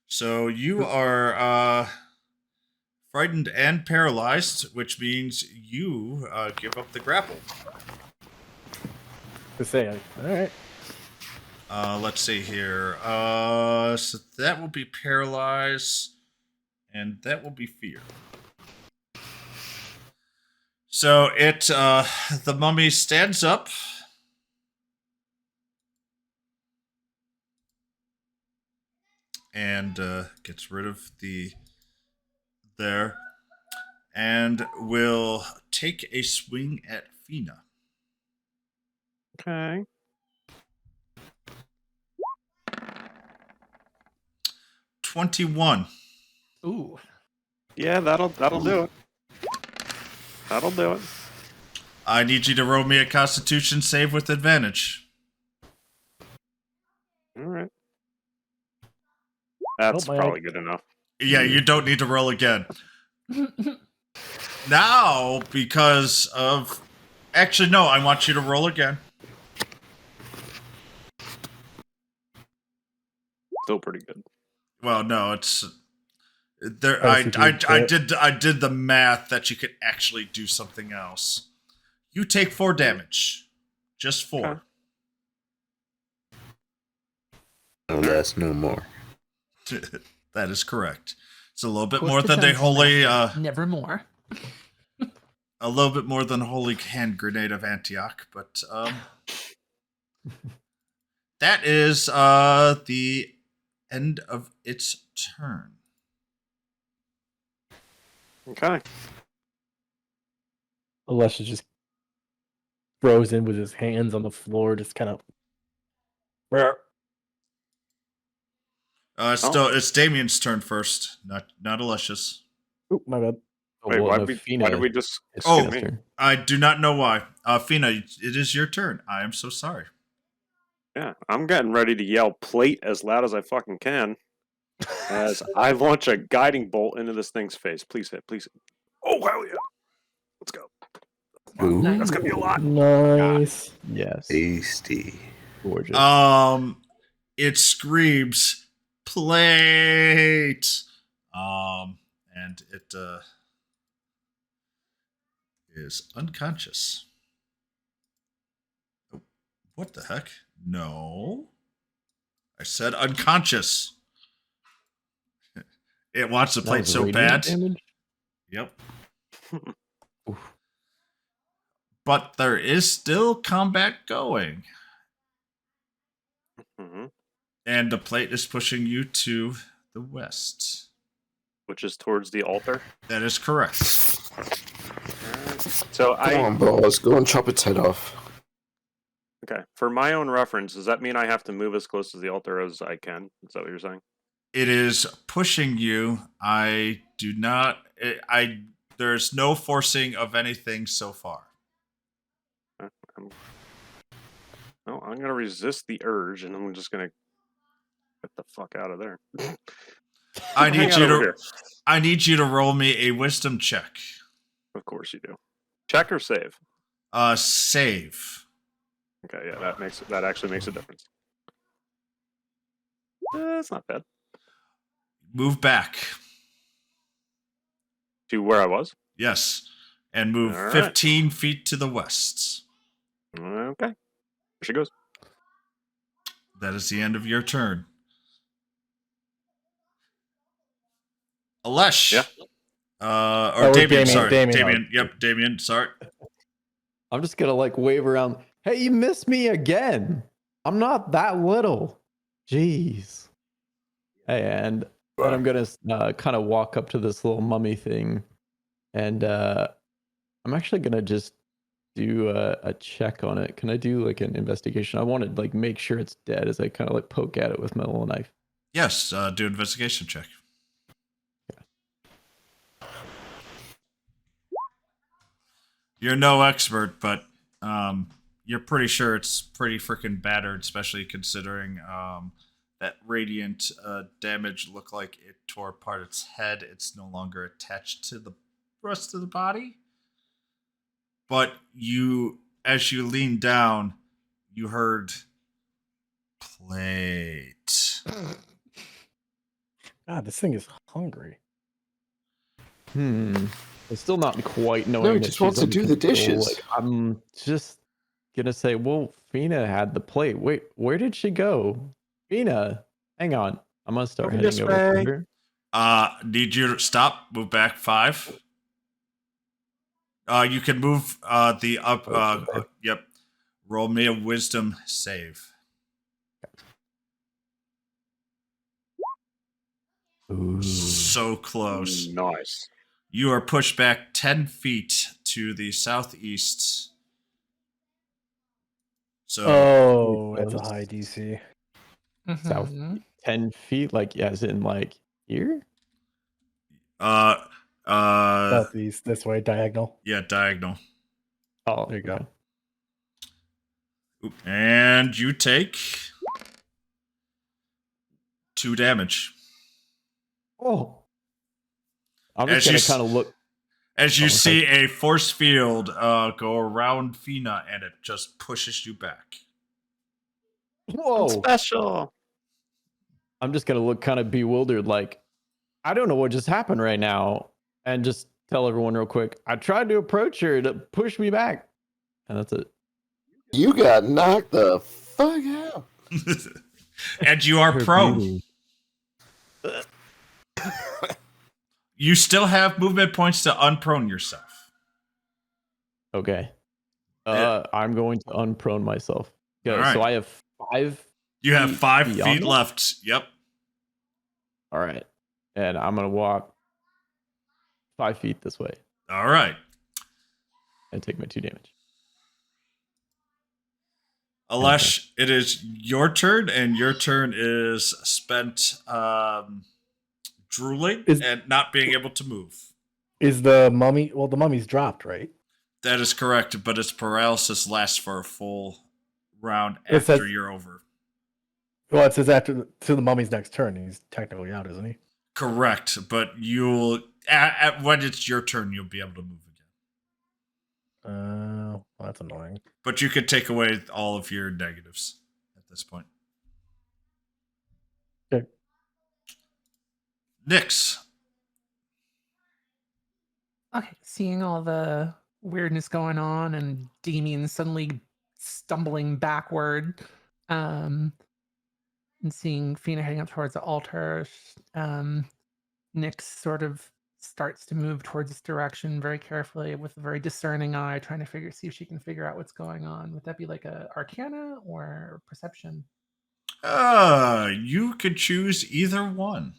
So you are frightened and paralyzed, which means you give up the grapple. To say, all right. Let's see here. So that will be paralyze, and that will be fear. So the mummy stands up. And gets rid of there, and will take a swing at Fina. Okay. 21. Ooh. Yeah, that'll do it. That'll do it. I need you to roll me a Constitution save with advantage. All right. That's my probably good enough. Yeah, you don't need to roll again. Now, because of... Actually, no, I want you to roll again. Still pretty good. Well, no, it's... There, Oh, I so you did the math that you could actually do something else. You take 4 damage. Just 4. Okay. No less, no more. That is correct. It's a little bit Close more to than the sense holy... Never more. a little bit more than holy hand grenade of Antioch, but that is the end of its turn. Okay. Alessia just frozen with his hands on the floor, just kind of. It's Damien's turn first, not Alessia's. Oh, my bad. Wait, why did we just... Oh, me? I do not know why. Fina, it is your turn. I am so sorry. Yeah, I'm getting ready to yell plate as loud as I fucking can as I launch a guiding bolt into this thing's face. Please hit, please hit. Oh, hell yeah. Let's go. Ooh. That's going to be a lot. Nice. Yes. Tasty. Gorgeous. It screams plate. And it is unconscious. Oh, what the heck? No. I said unconscious. It wants the That plate was so radiant bad. damage? Yep. But there is still combat going. Mm-hmm. And the plate is pushing you to the west. Which is towards the altar. That is correct. So Come on, boss. Go and chop its head off. Okay. For my own reference, does that mean I have to move as close to the altar as I can? Is that what you're saying? It is pushing you. I do not. There's no forcing of anything so far. I'm going to resist the urge, and I'm just going to get the fuck out of there. I need Hang you out over to. here. I need you to roll me a wisdom check. Of course you do. Check or save? Save. Okay, yeah, that actually makes a difference. It's not bad. Move back. To where I was? Yes, and move All right. 15 feet to the west. Okay. There she goes. That is the end of your turn. Alesh. Yeah. Or Damien, Damien, sorry. Damien. Damien. Yep, Damien, sorry. I'm just gonna like wave around. Hey, you missed me again. I'm not that little. Jeez. Hey, and then I'm gonna kind of walk up to this little mummy thing, and I'm actually gonna just do a check on it. Can I do like an investigation? I want to like make sure it's dead as I kind of like poke at it with my little knife. Yes, do investigation check. You're no expert, but you're pretty sure it's pretty freaking battered, especially considering that radiant damage look like it tore apart its head. It's no longer attached to the rest of the body. But as you lean down, you heard plate. God, this thing is hungry. It's still not quite knowing. No, he that just she's wants to under do the control. dishes. Like, I'm just gonna say, well, Fina had the plate. Wait, where did she go? Fina, hang on. I'm gonna start Over this heading over way. to her. Need you to stop, move back 5. You can move the up. Okay. Yep. Roll me a wisdom save. Ooh. So close. Nice. You are pushed back 10 feet to the southeast. So, Oh, that's a high DC. South 10 feet, like as in like here? Southeast, this way, diagonal. Yeah, diagonal. Oh, There you go. Oop. And you take 2 damage. Oh. I'm just gonna kind of look. As you see a force field go around Fina, and it just pushes you back. Whoa. Special. I'm just gonna look kind of bewildered, like I don't know what just happened right now, and just tell everyone real quick. I tried to approach her to push me back, and that's it. You got knocked the fuck out. And you are Her prone. beauty. You still have movement points to unprone yourself. Okay. Yeah. I'm going to unprone myself. Okay, All right. so I have 5. You have 5 feet beyond that? left. Yep. All right, and I'm gonna walk 5 feet this way All right. and take my 2 damage. Alesh, it is your turn, and your turn is spent drooling and not being able to move. Is the mummy? Well, the mummy's dropped, right? That is correct, but its paralysis lasts for a full round It after says- you're over. Well, it says after to the mummy's next turn. He's technically out, isn't he? Correct, but you'll when it's your turn, you'll be able to move again. Well, that's annoying. But you could take away all of your negatives at this point. Okay. Nyx. Okay, seeing all the weirdness going on and Damien suddenly stumbling backward, and seeing Fina heading up towards the altar, Nyx sort of starts to move towards this direction very carefully with a very discerning eye, trying to see if she can figure out what's going on. Would that be like a Arcana or Perception? You could choose either one.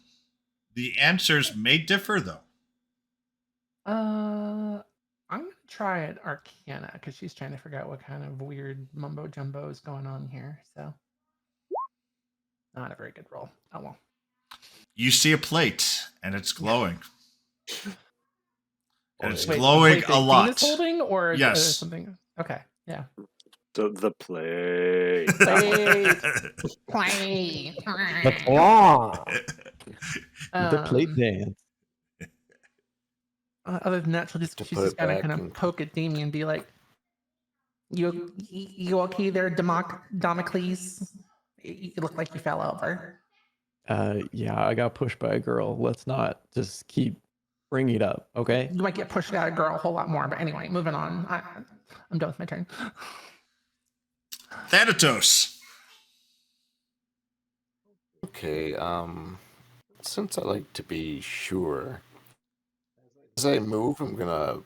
The answers may differ, though. I'm gonna try it Arcana because she's trying to figure out what kind of weird mumbo jumbo is going on here. So, not a very good roll. Oh well. You see a plate, and it's glowing. And it's Wait, the glowing plate a that lot. Fina's holding, or Yes. something? Okay, yeah. The play. Play. The plate dance. Other than that, she's put just it gonna back kind in- of poke at Damien and be like, "You okay there, Damocles? You look like you fell over." Yeah, I got pushed by a girl. Let's not just keep bringing it up, okay? You might get pushed by a girl a whole lot more, but anyway, moving on. I'm done with my turn. Thanatos. Okay, since I like to be sure, as I move, I'm gonna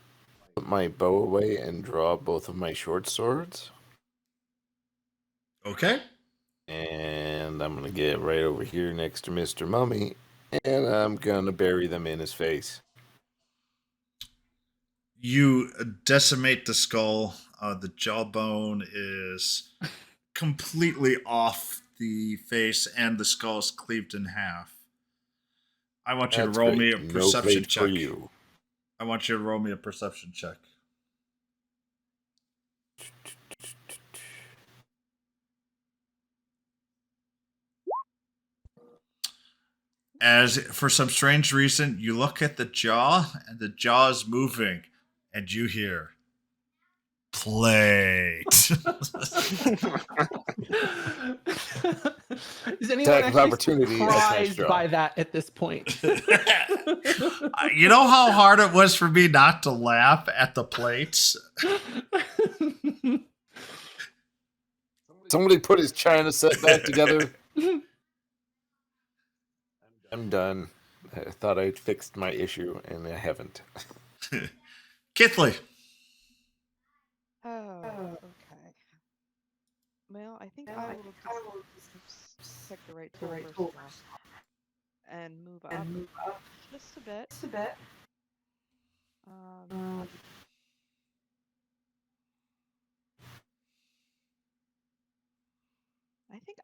put my bow away and draw both of my short swords. Okay. And I'm gonna get right over here next to Mr. Mummy, and I'm gonna bury them in his face. You decimate the skull. The jawbone is completely off the face, and the skull is cleaved in half. I want you That's to roll great. me a No perception plate for check. you. I want you to roll me a perception check. As for some strange reason, you look at the jaw, and the jaw is moving, and you hear plate. Is anyone Attack of actually opportunity, that's nice surprised draw. by that at this point? You know how hard it was for me not to laugh at the plates? Somebody put his China set back together. I'm done. I thought I'd fixed my issue, and I haven't. Kithley. Oh, okay. Well, I think I will just pick the right tool first off and move up just a bit.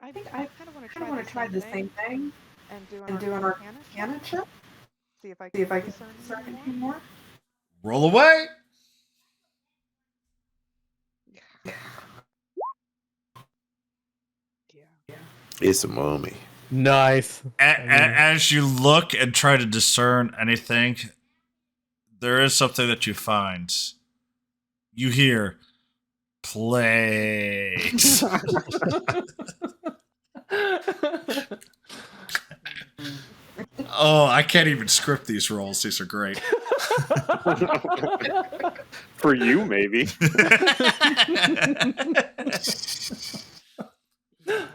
I think I kind of want to try the same thing and do an Arcana check. See if I can discern anything more. Roll away. Yeah. It's a mummy. Nice. As you look and try to discern anything, there is something that you find. You hear plate. Oh, I can't even script these rolls. These are great. For you, maybe.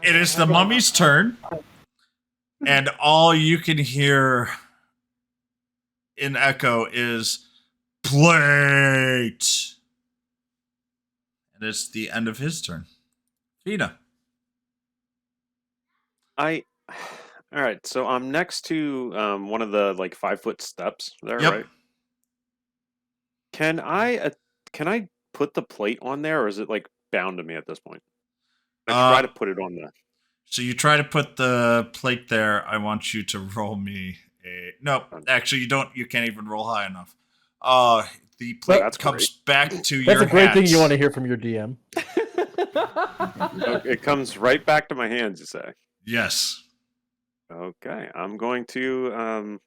It is the mummy's turn, and all you can hear in echo is plate. And it's the end of his turn. Fina. All right, so I'm next to one of the like 5-foot steps there, Yep. right? Can I put the plate on there, or is it like bound to me at this point? I try to put it on there. So you try to put the plate there. I want you to roll me a. No, actually, you don't. You can't even roll high enough. The plate that's comes back to That's your a great thing hands. you want to hear from your DM. It comes right back to my hands, you say? Yes. Okay, I'm going to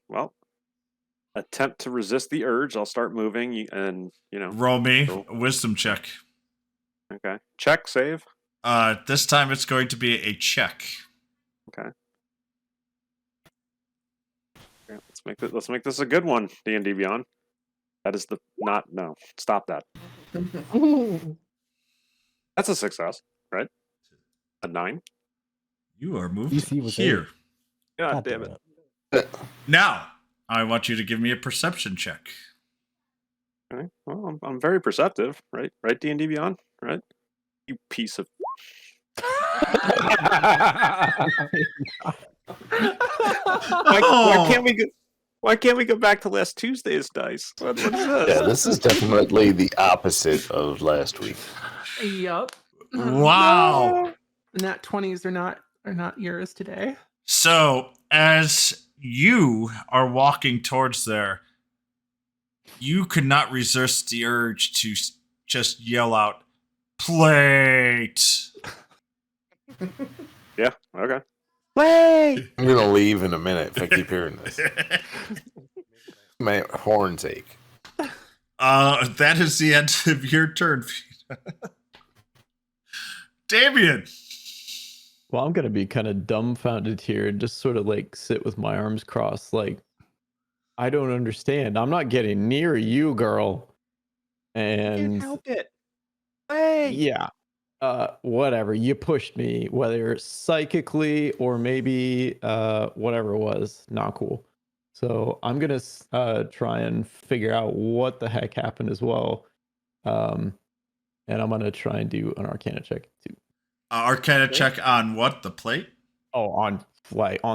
attempt to resist the urge. I'll start moving, and Roll me roll. a wisdom check. Okay, check, save. This time it's going to be a check. Okay. Yeah, let's make this a good one, D&D Beyond. That is no. Stop that. That's a success, right? A 9. You are moved DC was here. God damn it. Now, I want you to give me a perception check. Okay. Well, I'm very perceptive, right? Right, D&D Beyond, right? You piece of. Why can't we go back to last Tuesday's dice? What is this? Yeah, this is definitely the opposite of last week. Yup. Wow. Nat 20s are not yours today. So, as you are walking towards there, you could not resist the urge to just yell out, plate! Yeah, okay. Wait! I'm gonna leave in a minute if I keep hearing this. My horns ache. That is the end of your turn, Damien! Well, I'm gonna be kind of dumbfounded here and just sort of like sit with my arms crossed, like I don't understand. I'm not getting near you, girl. And Can't help it. Hey. yeah, whatever. You pushed me, whether psychically or maybe whatever it was, not cool. So I'm gonna try and figure out what the heck happened as well. And I'm gonna try and do an Arcana check too. Arcana check on what? The plate? Oh, on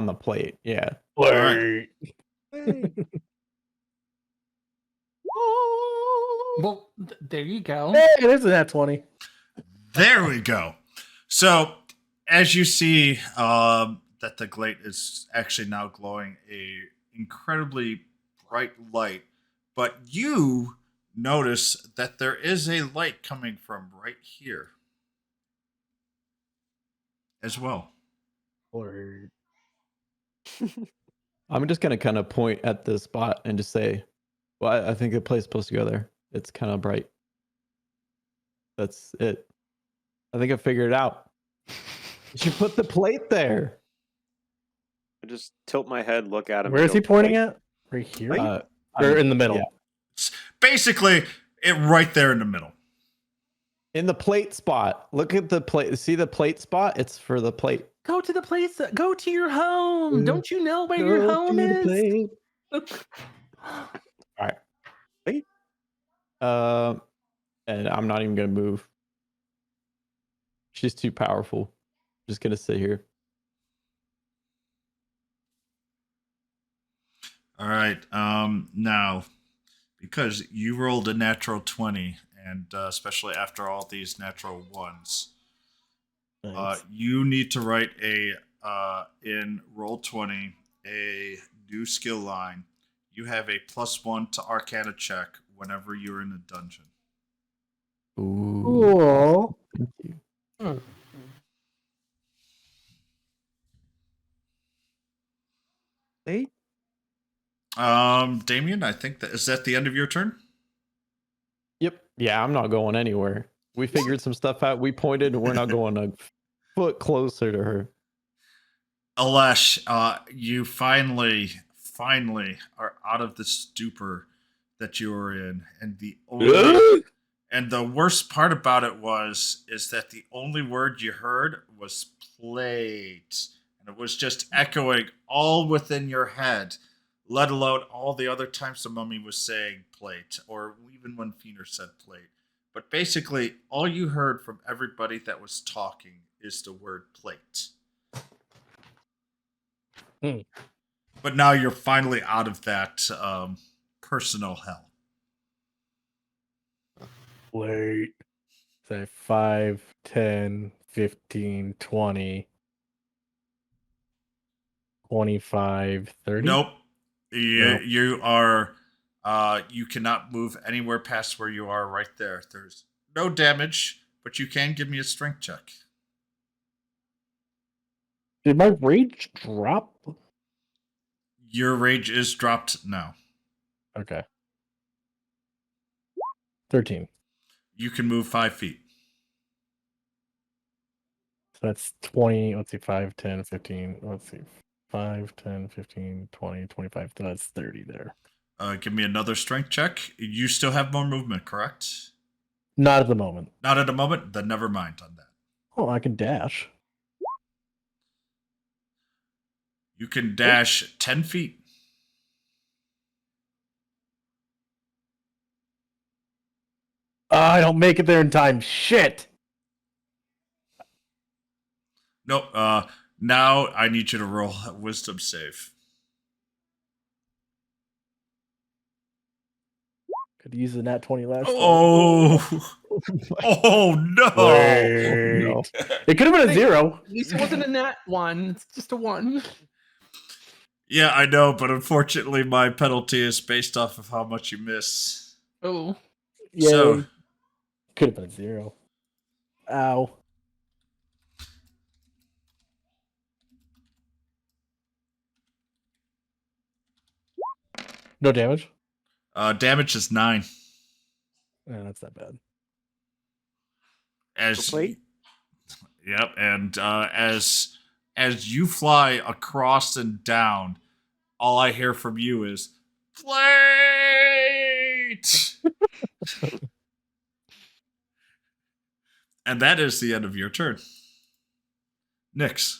the plate, yeah. All right. Well, there you go. Hey, it is a nat 20. There we go. So, as you see that the glade is actually now glowing a incredibly bright light, but you notice that there is a light coming from right here as well. Word. I'm just gonna kind of point at the spot and just say, "Well, I think the play's supposed to go there. It's kind of bright. That's it. I think I figured it out. You should put the plate there." I just tilt my head, look at him. Where and is he go, pointing "Plate?" at? Right here? Uh, Or I'm- in the middle? yeah. It's basically, it right there in the middle. In the plate spot. Look at the plate. See the plate spot? It's for the plate. Go to the place. Go to your home. Don't you know where your home is? All right. And I'm not even gonna move. She's too powerful. Just gonna sit here. All right. Now, because you rolled a natural 20, and especially after all these natural ones, Nice. you need to write in roll 20 a new skill line. You have a +1 to Arcana check whenever you're in a dungeon. Ooh. Cool. Thank you. Plate? Damien, I think that is that the end of your turn. Yep. Yeah, I'm not going anywhere. We figured some stuff out. We pointed. We're not going a foot closer to her. Alesh, you finally are out of the stupor that you were in, and the worst part about it is that the only word you heard was plate, and it was just echoing all within your head, let alone all the other times the mummy was saying plate, or even when Feener said plate. But basically, all you heard from everybody that was talking is the word plate. But now you're finally out of that personal hell. Wait. Say 5, 10, 15, 20, 25, 30? Nope. Nope. You are. You cannot move anywhere past where you are right there. There's no damage, but you can give me a strength check. Did my rage drop? Your rage is dropped now. Okay. 13. You can move 5 feet. So that's 20. Let's see. 5, 10, 15. Let's see. 5, 10, 15, 20, 25. So that's 30 there. Give me another strength check. You still have more movement, correct? Not at the moment. Not at the moment? Then never mind on that. Oh, I can dash. You can dash 10 feet. I don't make it there in time. Shit. Nope. Now I need you to roll a wisdom save. Could use the nat 20 last time. Oh. Oh no. Wait. No. It could have been a 0. At least it wasn't a nat 1. It's just a 1. Yeah, I know, but unfortunately my penalty is based off of how much you miss. Oh. Yeah. So Could have been a 0. Ow. No damage? damage is 9. Yeah, that's not bad. As Plate? Yep, and as you fly across and down, all I hear from you is plate. And that is the end of your turn. Nyx.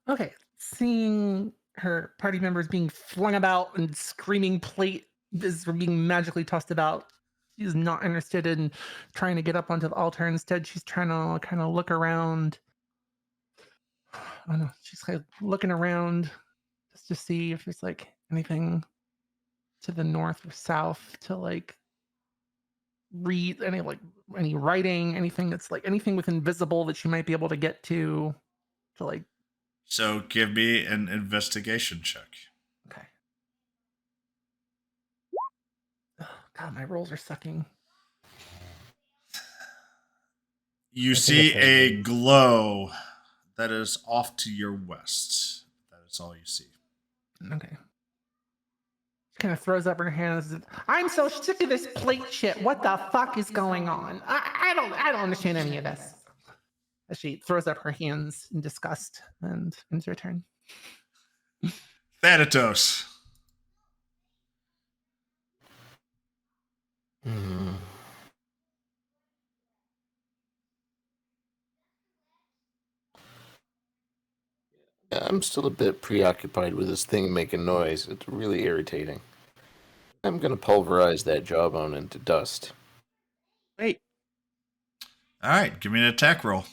Okay. Seeing her party members being flung about and screaming plate is being magically tossed about. She's not interested in trying to get up onto the altar. Instead, she's trying to kind of look around. I don't know. She's kind of looking around just to see if there's like anything to the north or south to like read any writing, anything that's like anything with invisible that she might be able to get to like. So give me an investigation check. Okay. Oh, God, my rolls are sucking. You think see it's a- a glow that is off to your west. That is all you see. Okay. Kind of throws up her hands. I'm so sick of this plate shit. What the fuck is going on? I don't understand any of this. As she throws up her hands in disgust and ends her turn. Thanatos. Hmm. I'm still a bit preoccupied with this thing making noise. It's really irritating. I'm gonna pulverize that jawbone into dust. Wait. All right, give me an attack roll.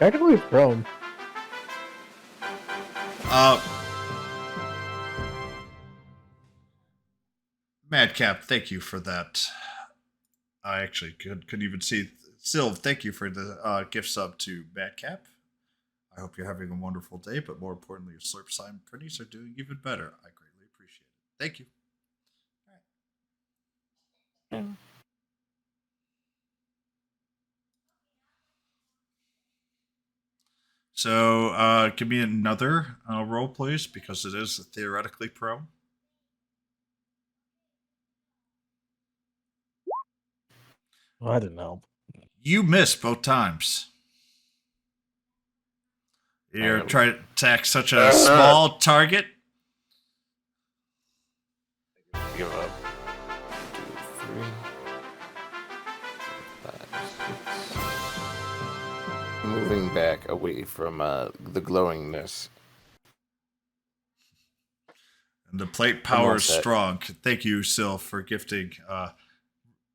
Technically prone. Madcap, thank you for that. I actually couldn't even see. Sylv, thank you for the gift sub to Madcap. I hope you're having a wonderful day, but more importantly, your Slurp Slime Pretties are doing even better. I greatly appreciate it. Thank you. All right. So, give me another roll, please, because it is theoretically pro. I don't know. You miss both times. You're trying to attack such a small target. Give up. 2, 3, 5, 6. Moving back away from the glowingness. And the plate power is set. strong. Thank you, Syl, for gifting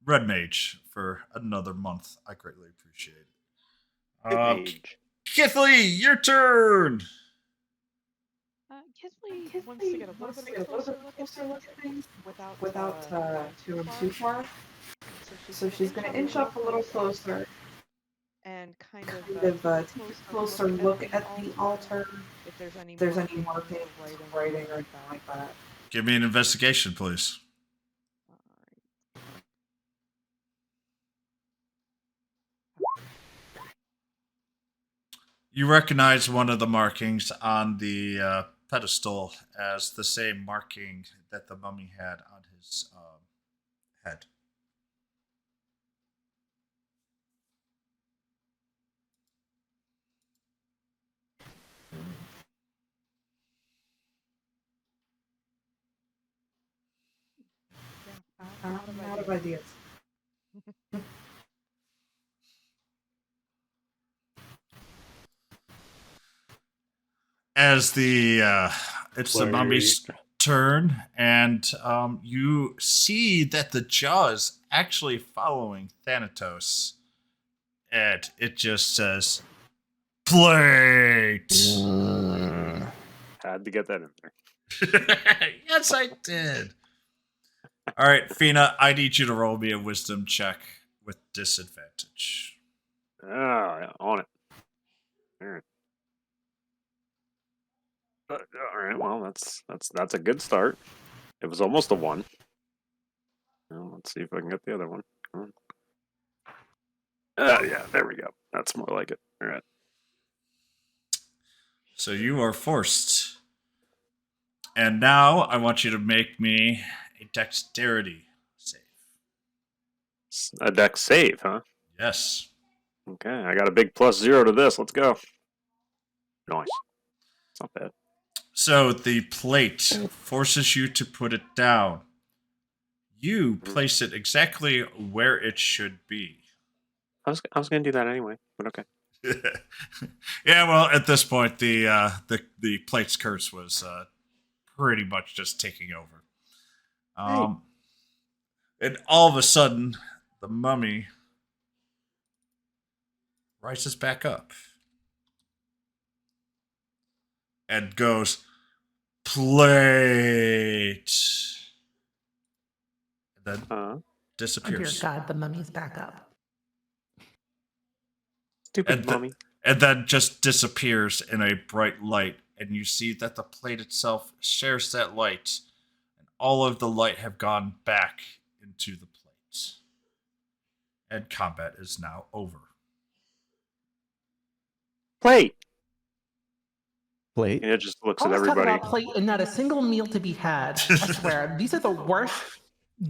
Red Mage for another month. I greatly appreciate it. Kithly, your turn. Kisley wants to get a little bit closer look at things without going too far. So she's going to inch up a little closer and kind of take a closer look at the altar. If there's any markings, writing, or anything like that. Give me an investigation, please. You recognize one of the markings on the pedestal as the same marking that the mummy had on his head. I'm out of ideas. As it's the mummy's turn, and you see that the jaw is actually following Thanatos, and it just says plate. Had to get that in there. Yes, I did. All right, Fina, I need you to roll me a wisdom check with disadvantage. Yeah, on it. All right. All right. Well, that's a good start. It was almost a 1. Well, let's see if I can get the other one. Come on. Yeah, there we go. That's more like it. All right. So you are forced. And now I want you to make me a dexterity save. A dex save, huh? Yes. Okay, I got a big +0 to this. Let's go. Nice. It's not bad. So the plate forces you to put it down. You place it exactly where it should be. I was going to do that anyway, but okay. Yeah, well, at this point, the plate's curse was pretty much just taking over. And all of a sudden, the mummy rises back up and goes, plate, and then disappears. Oh dear God, the mummy's back up. Stupid mummy. And then just disappears in a bright light, and you see that the plate itself shares that light, and all of the light have gone back into the plate. and combat is now over. Plate. Plate. And it just looks at Always talk everybody. about plate and not a single meal to be had. I swear, these are the worst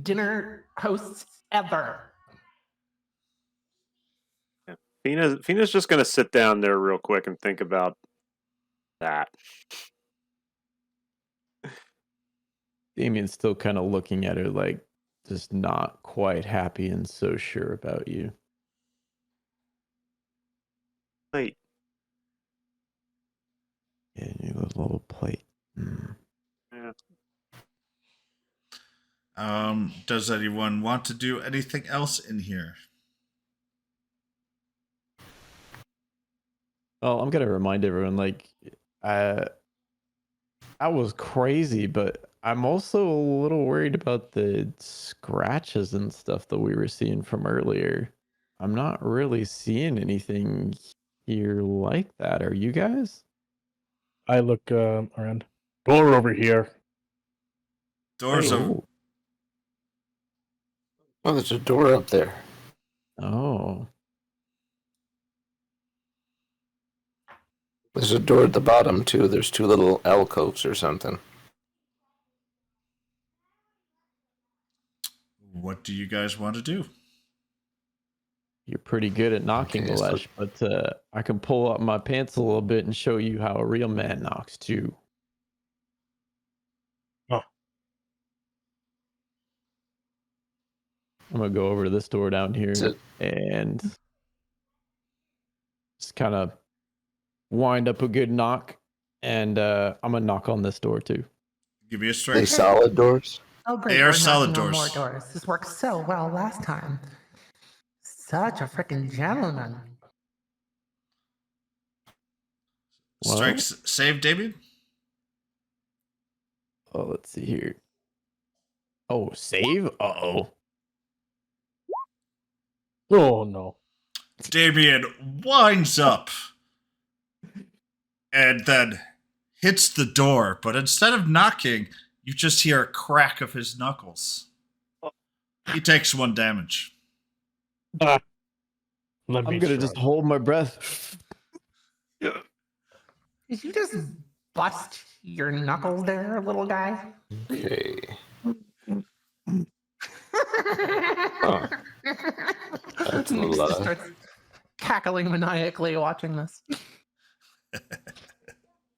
dinner hosts ever. Fina's just gonna sit down there real quick and think about that. Damien's still kind of looking at her like just not quite happy and so sure about you. Plate. Yeah, you got a little plate. Yeah. Does anyone want to do anything else in here? Well, I'm gonna remind everyone, like, I was crazy, but I'm also a little worried about the scratches and stuff that we were seeing from earlier. I'm not really seeing anything here like that. Are you guys? I look around. Door over here. Doors over. Oh. Oh, there's a door up there. Oh. There's a door at the bottom, too. There's two little alcoves or something. What do you guys want to do? You're pretty good at knocking, Okay, so- Alesh, but I can pull up my pants a little bit and show you how a real man knocks too. Oh. I'm gonna go over to this door down here Is it- and just kind of wind up a good knock, and I'm gonna knock on this door too. Give me a They strength. solid doors? Oh, great. They are we're solid knocking on doors. More doors. This worked so well last time. Such a freaking gentleman. Well- Strength save, Damien? Oh, let's see here. Oh, save? Uh-oh. Oh no. Damien winds up and then hits the door, but instead of knocking, you just hear a crack of his knuckles. He takes 1 damage. Let I'm me gonna shrug. just hold my breath. Did you just bust your knuckles there, little guy? Okay. That's a Nix just lot. starts cackling maniacally watching this.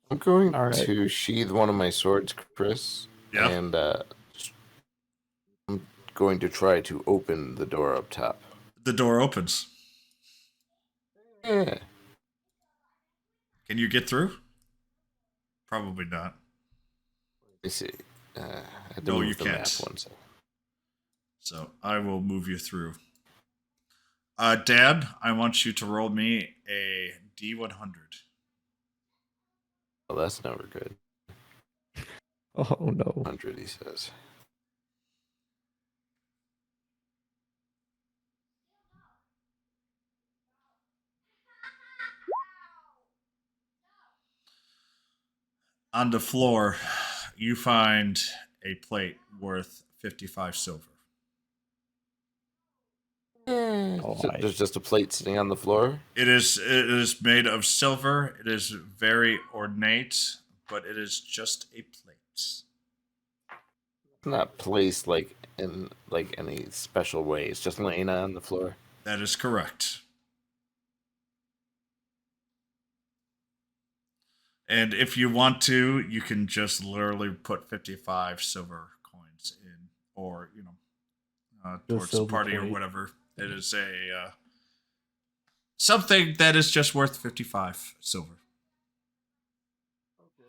I'm going All right. to sheathe one of my swords, Chris. Yeah. And I'm going to try to open the door up top. The door opens. Yeah. Can you get through? Probably not. Let me see. I had to No, move you the can't. map one second. So I will move you through. Dad, I want you to roll me a D100. Well, that's never good. Oh no. 100, he says. On the floor, you find a plate worth 55 silver. Oh, So there's just a plate sitting on the floor. It is made of silver. It is very ornate, but it is just a plate. It's not placed like in like any special way. It's just laying on the floor. That is correct. And if you want to, you can just literally put 55 silver coins in, or towards the silver party or plate. whatever. It is a something that is just worth 55 silver.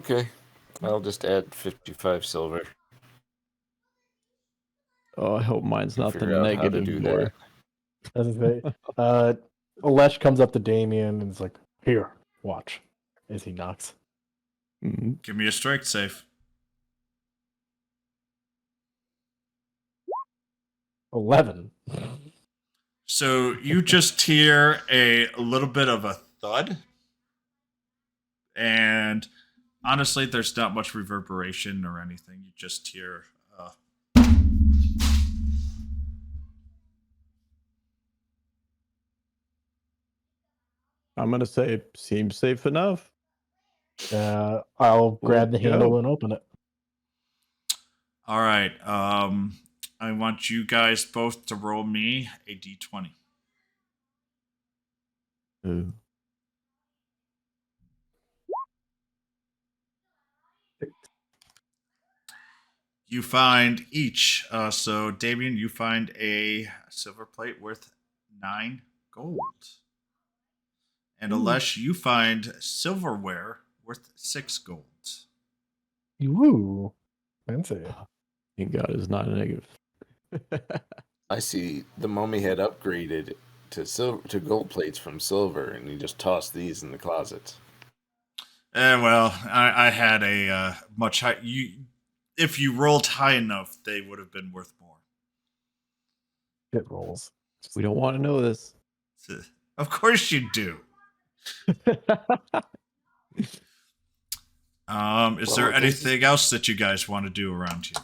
Okay. I'll just add 55 silver. Oh, I hope mine's not the Figure out how to negative do door. that. As I say, Alesh comes up to Damien and is like, "Here, watch," as he knocks. Mhm. Give me a strength save. 11. So you just hear a little bit of a thud. And honestly, there's not much reverberation or anything. You just hear I'm gonna say it seems safe enough. I'll grab the Let's go. handle and open it. All right. I want you guys both to roll me a d20. Ooh. You find each. So, Damien, you find a silver plate worth 9 gold. And Alesh, you find silverware worth 6 gold. Ooh, fancy. Thank God it's not a negative. I see the mummy had upgraded to gold plates from silver, and he just tossed these in the closet. Well, I had a much high. If you rolled high enough, they would have been worth more. It rolls. We don't want to know this. Of course you do. Is there anything else that you guys want to do around here?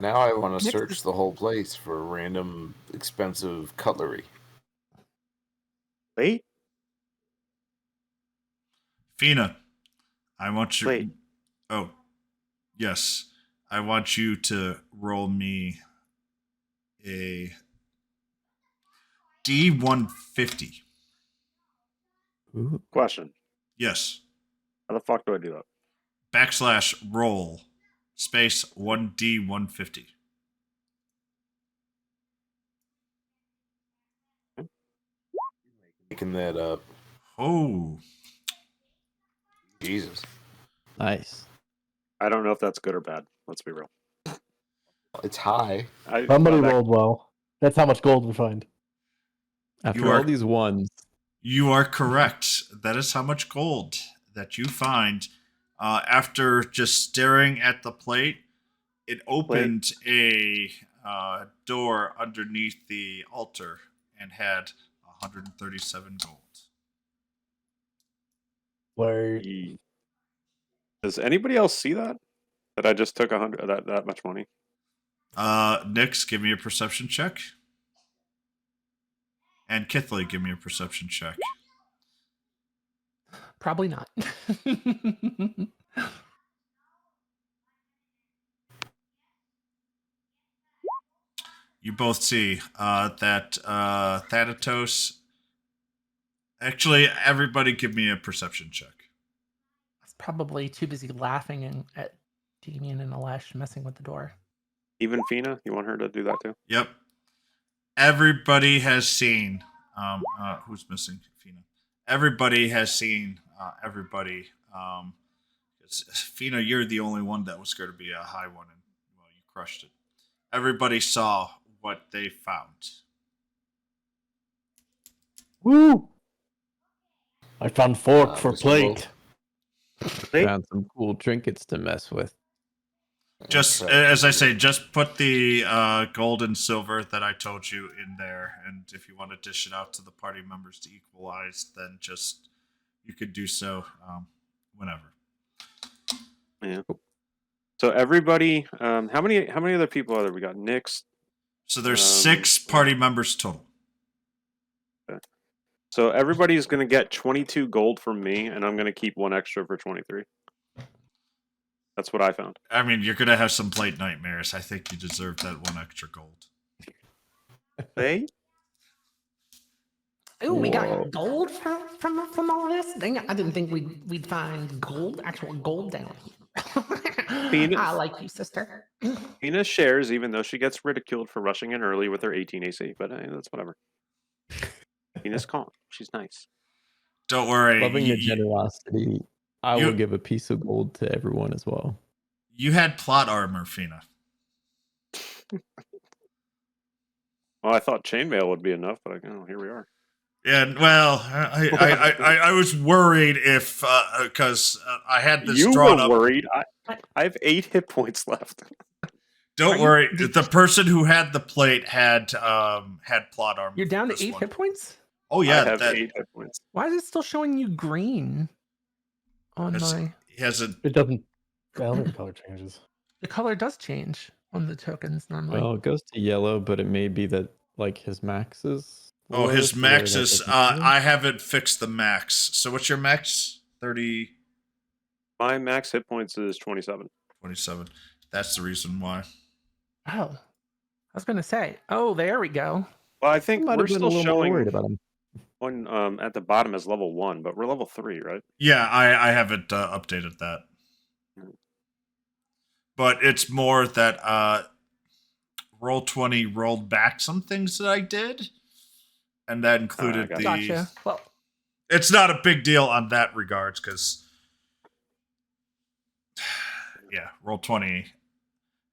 Now I want to Next search is- the whole place for random expensive cutlery. Wait, Fina, I want you. Wait. Oh, yes. I want you to roll me a D150. Ooh. question. Yes. How the fuck do I do that? / roll space 1D150. Making that up. Oh, Jesus. Nice. I don't know if that's good or bad. Let's be real. It's high. Somebody that- rolled well. That's how much gold we find. After You are- all these ones, you are correct. That is how much gold that you find. After just staring at the plate, it opened a door underneath the altar and had 137 gold. Where Does anybody else see that? That I just took 100 that much money. Nix, give me a perception check. And Kithley, give me a perception check. Probably not. You both see that Thanatos. Actually, everybody give me a perception check. I was probably too busy laughing at Damien and Alesh messing with the door. Even Fina, you want her to do that too? Yep. Everybody has seen. Who's missing? Fina. Everybody has seen everybody. Fina, you're the only one that was going to be a high one, and well, you crushed it. Everybody saw what they found. Woo! I found fork for Just plate. Hey. found some cool trinkets to mess with. Just as I say, just put the gold and silver that I told you in there, and if you want to dish it out to the party members to equalize, then just you could do so whenever. Yeah. So everybody, how many other people are there? We got Nix. So there's 6 party members total. So everybody's going to get 22 gold from me, and I'm going to keep 1 extra for 23. That's what I found. I mean, you're gonna have some plate nightmares. I think you deserve that 1 extra gold. Hey, Ooh, we Whoa. got gold from all this. Dang it, I didn't think we'd find gold, actual gold down here. Penis. I like you, sister. Fina shares, even though she gets ridiculed for rushing in early with her 18 AC, but that's whatever. Fina's calm. She's nice. Don't worry. Loving you, the generosity, I you- will give a piece of gold to everyone as well. you had plot armor, Fina. Well, I thought chainmail would be enough, but here we are. Yeah, well, I was worried if because I had this You drawn were up. worried. I have 8 hit points left. Don't worry. The person who had the plate had plot armor. You're down for to this 8 one. hit points? Oh yeah, I have that 8 hit points. Why is it still showing you green on It's- my... he has a. It doesn't. I don't think the color changes. The color does change on the tokens normally. Well, it goes to yellow, but it may be that like his max is Oh, his worth, or max that's is. a concern? I haven't fixed the max. So what's your max? 30, My max hit points is 27. 27. That's the reason why. Oh, I was gonna say. Oh, there we go. Well, I I think might we're have been a still little more worried showing about him. one at the bottom as level 1, but we're level 3, right? Yeah, I haven't updated that. But it's more that Roll20 rolled back some things that I did. And that included gotcha. Gotcha. Well, It's not a big deal on that regards, because yeah, Roll20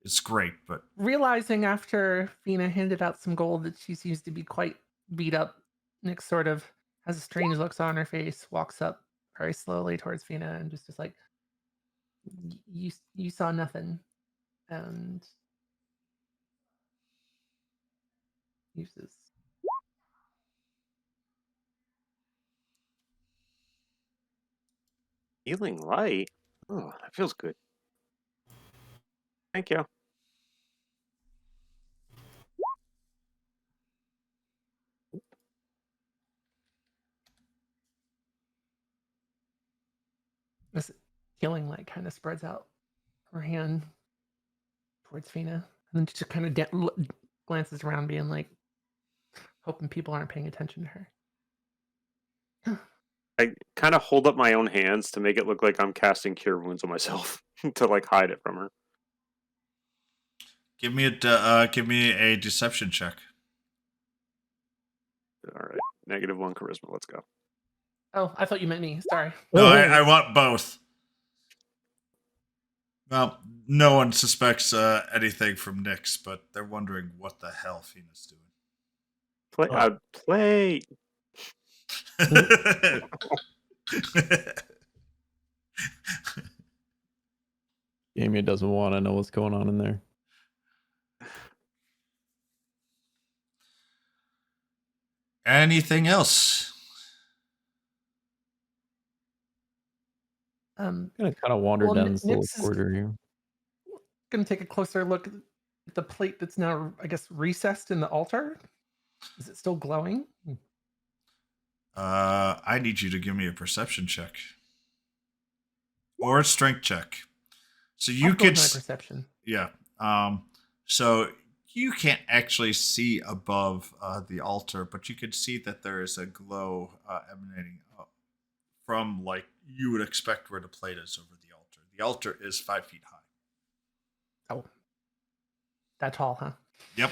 is great, but realizing after Fina handed out some gold that she seems to be quite beat up, Nick sort of has a strange looks on her face, walks up very slowly towards Fina and just like, you saw nothing, and uses. Healing light? Oh, that feels good. Thank you. This healing light kind of spreads out her hand towards Fina, and then she just kind of glances around, being like, hoping people aren't paying attention to her. I kind of hold up my own hands to make it look like I'm casting Cure Wounds on myself to like hide it from her. give me a deception check. All right, -1 charisma. Let's go. Oh, I thought you meant me. Sorry. No, I want both. Well, no one suspects anything from Nyx, but they're wondering what the hell Fina's doing. Play. Damien doesn't want to know what's going on in there. Anything else? I'm gonna kind of wander Well, down this little Nyx is corridor here. gonna take a closer look at the plate that's now, I guess, recessed in the altar. Is it still glowing? I need you to give me a perception check or a strength check. So you I'll go could, with my perception. yeah. So you can't actually see above the altar, but you could see that there is a glow emanating up from, like you would expect where the plate is over the altar. The altar is 5 feet high. Oh, that tall, huh? Yep.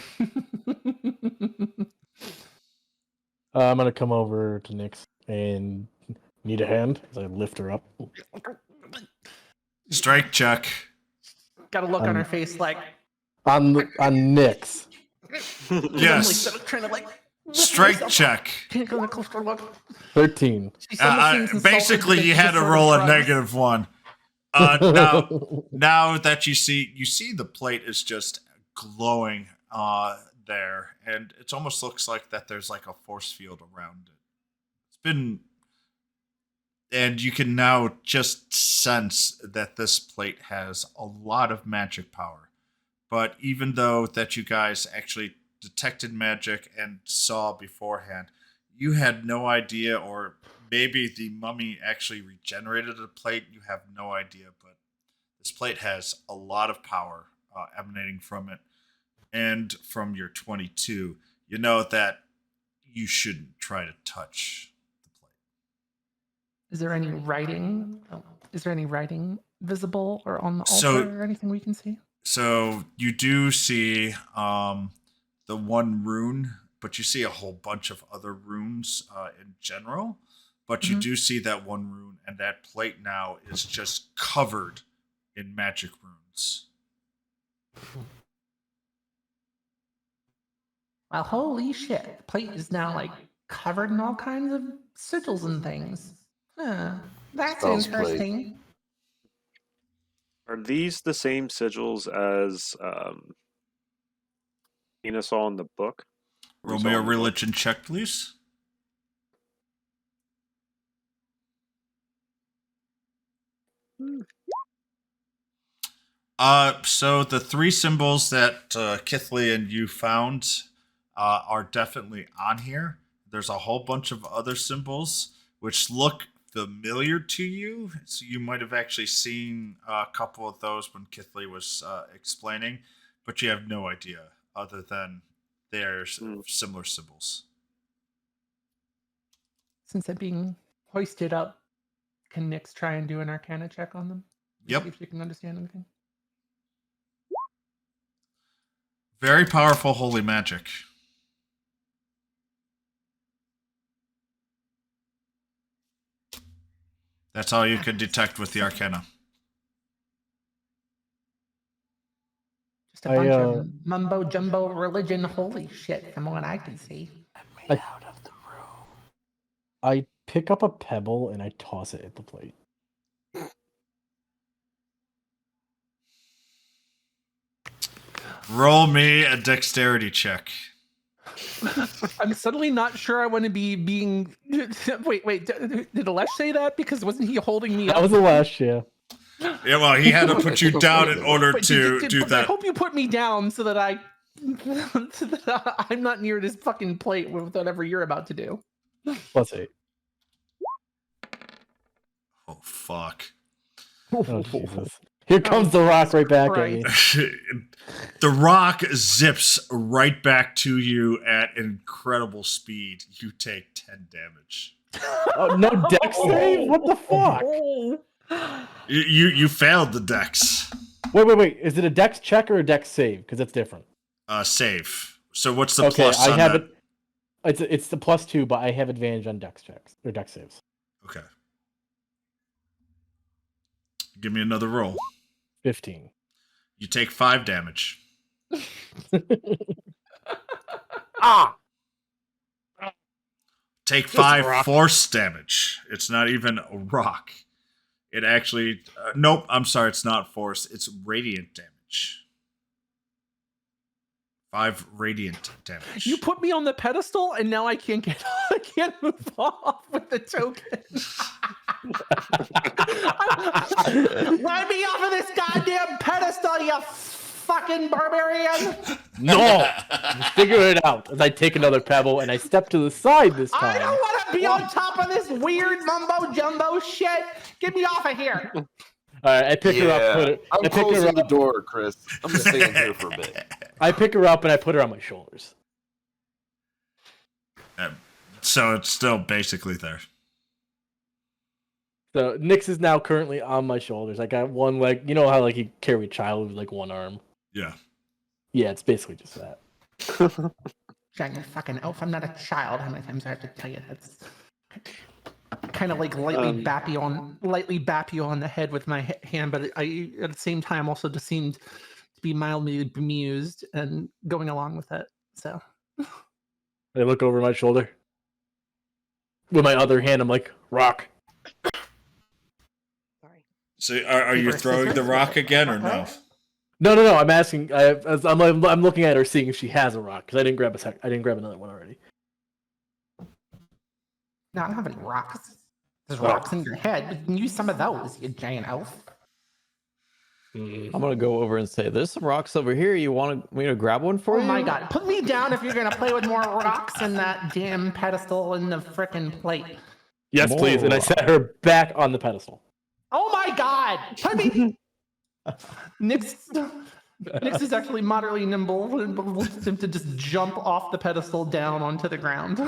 I'm gonna come over to Nyx and need a hand as I lift her up. Strength check. Got a look on her face like On Nyx. Yes. trying to like Strength check. Can't go in a closer look. 13. She suddenly seems insulted, Basically, but you she had just to sort of roll a shrugs. -1. Now that you see the plate is just glowing there, and it almost looks like that there's like a force field around it. It's been, and you can now just sense that this plate has a lot of magic power. But even though that you guys actually detected magic and saw beforehand, you had no idea, or maybe the mummy actually regenerated the plate. You have no idea, but this plate has a lot of power emanating from it. And from your 22, you know that you shouldn't try to touch the plate. Is there any writing? Oh, is there any writing visible or on the altar So- or anything we can see? So you do see the one rune, but you see a whole bunch of other runes in general. But you Mhm. do see that one rune, and that plate now is just covered in magic runes. Well, holy shit! The plate is now like covered in all kinds of sigils and things. Huh. That's Spells plate. interesting. Are these the same sigils as Ina saw in the book? We Roll saw me a in the book? religion check, please. So the 3 symbols that Kithly and you found are definitely on here. there's a whole bunch of other symbols which look familiar to you. So you might have actually seen a couple of those when Kithley was explaining, but you have no idea other than there's similar symbols. Since they're being hoisted up, can Nyx try and do an Arcana check on them? Yep. See if she can understand anything. Very powerful holy magic. That's all you can detect with the Arcana. Just a bunch of mumbo jumbo religion holy shit from what I can see. Out of the room. I pick up a pebble and I toss it at the plate. Roll me a dexterity check. I'm suddenly not sure I want to be being. Wait. Did Alesh say that? Because wasn't he holding me up? That was Alesh, yeah. Yeah, well, he had to put you down in order to do I that. hope you put me down so that I'm not near this fucking plate with whatever you're about to do. +8. Oh, fuck. Oh, Jesus. Here comes the rock right back at me. The rock zips right back to you at incredible speed. You take 10 damage. Oh, no dex save? What the fuck? You failed the dex. Wait. Is it a dex check or a dex save? Because that's different. Save. So what's the plus I on have that? it. It's the +2, but I have advantage on dex checks or dex saves. Okay. Give me another roll. 15. You take 5 damage. Take 5 force damage. It's not even a rock. It actually... nope, I'm sorry, it's not force. It's radiant damage. 5 radiant damage. You put me on the pedestal, and now I can't move off with the token. Let me off of this goddamn pedestal, you fucking barbarian! No! Figure it out as I take another pebble and I step to the side this time. I don't want to be on top of this weird mumbo jumbo shit. Get me off of here. All right, I pick her up. I'm closing the door, Chris. I'm just staying here for a bit. I pick her up and I put her on my shoulders. So it's still basically there. So Nyx is now currently on my shoulders. I got one leg. You know how like you carry a child with like one arm? Yeah. Yeah, it's basically just that. Giant fucking elf. I'm not a child. How many times do I have to tell you? That's kind of like lightly bap you on the head with my hand, but I at the same time also just seemed to be mildly bemused and going along with it. So I look over my shoulder. With my other hand, I'm like, rock. Sorry. So are you throwing the rock again or no? No. I'm asking. I'm looking at her, seeing if she has a rock because I didn't grab another one already. no, I don't have any rocks. There's rocks in your head. You can use some of those, you giant elf. I'm gonna go over and say, "There's some rocks over here. You want me to grab one for Oh you?" my god! Put me down if you're gonna play with more rocks than that damn pedestal and the frickin' plate. Yes, More please. And I set her back on the pedestal. Oh my god! Put me. Nyx is actually moderately nimble and wants him to just jump off the pedestal down onto the ground.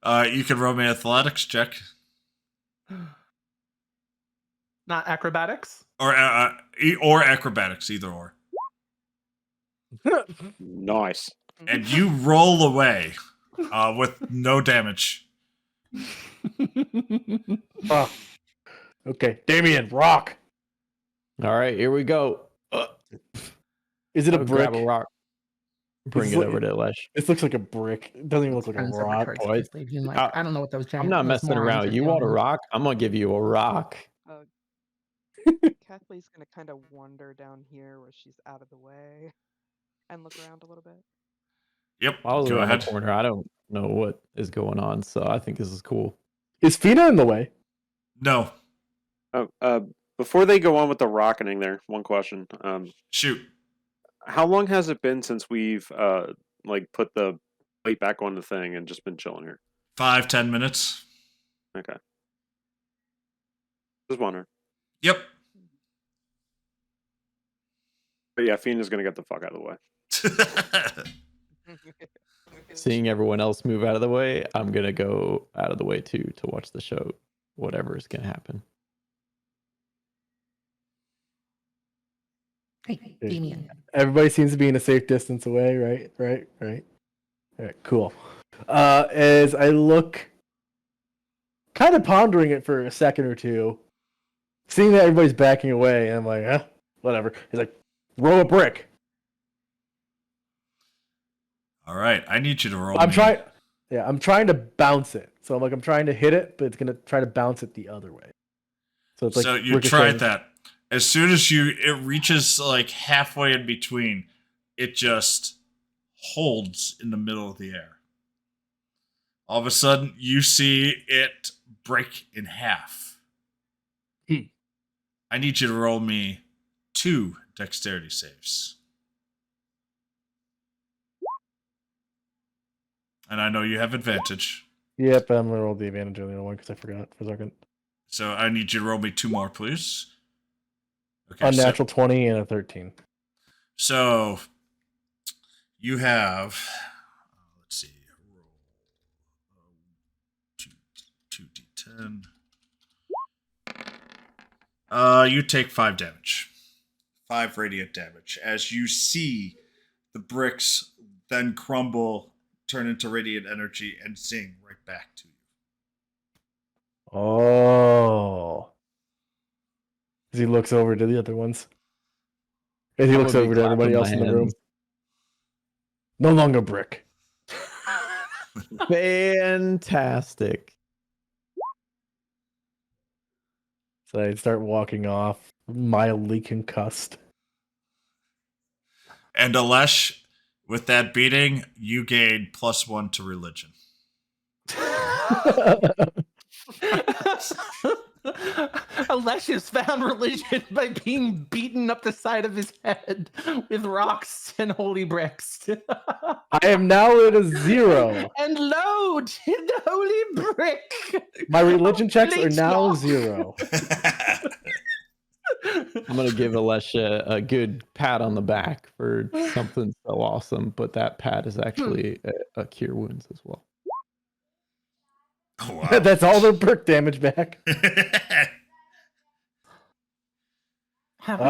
You can roll me an athletics check. Not acrobatics. Or acrobatics, either or. Nice. And you roll away with no damage. Oh. Okay, Damien, rock. All right, here we go. Is it a I'll brick? grab a rock. Bring it over to Lesh. This looks like a brick. It doesn't even look like a Turns over rock. towards boys. Kithley, being like, I don't know what those giant. I'm not those messing morons around. are You want a doing." rock? I'm gonna give you a rock. Kathleen's gonna kind of wander down here where she's out of the way and look around a little bit. Yep. I was Go around ahead. the corner. I don't know what is going on, so I think this is cool. Is Fina in the way? No. Before they go on with the rocketing there, one question. Shoot. How long has it been since we've put the Wait, back on the thing and just been chilling here. 5-10 minutes. Okay. Just wondering. Yep. But yeah, Fina's gonna get the fuck out of the way. Seeing everyone else move out of the way, I'm gonna go out of the way too to watch the show. Whatever is gonna happen. Hey, Damien. Everybody seems to be in a safe distance away, right? All right, cool. As I look, kind of pondering it for a second or two, seeing that everybody's backing away, and I'm like, whatever. He's like, roll a brick. All right, I need you to roll. I'm trying to bounce it. So I'm trying to hit it, but it's gonna try to bounce it the other way. So it's like So you tried that. As soon as it reaches like halfway in between, it just holds in the middle of the air. All of a sudden, you see it break in half. I need you to roll me 2 dexterity saves. And I know you have advantage. Yep, I'm gonna roll the advantage on the other one because I forgot for a second. So I need you to roll me 2 more, please. Okay, Unnatural 20 and a 13. So you have, let's see, roll 2d10. You take 5 damage. 5 radiant damage as you see the bricks then crumble, turn into radiant energy, and zing right back to you. Oh. As he looks over to the other ones. As he looks over to everybody else in the room. No longer brick. Fantastic. So I start walking off, mildly concussed. And Alesh, with that beating, you gain +1 to religion. Alesh has found religion by being beaten up the side of his head with rocks and holy bricks. I am now at a 0. And load in the holy brick. My religion checks are now Bleach 0. I'm gonna give Alesh a good pat on the back for something so awesome, but that pat is actually a cure wounds as well. Oh, wow. That's all the brick damage back. Have we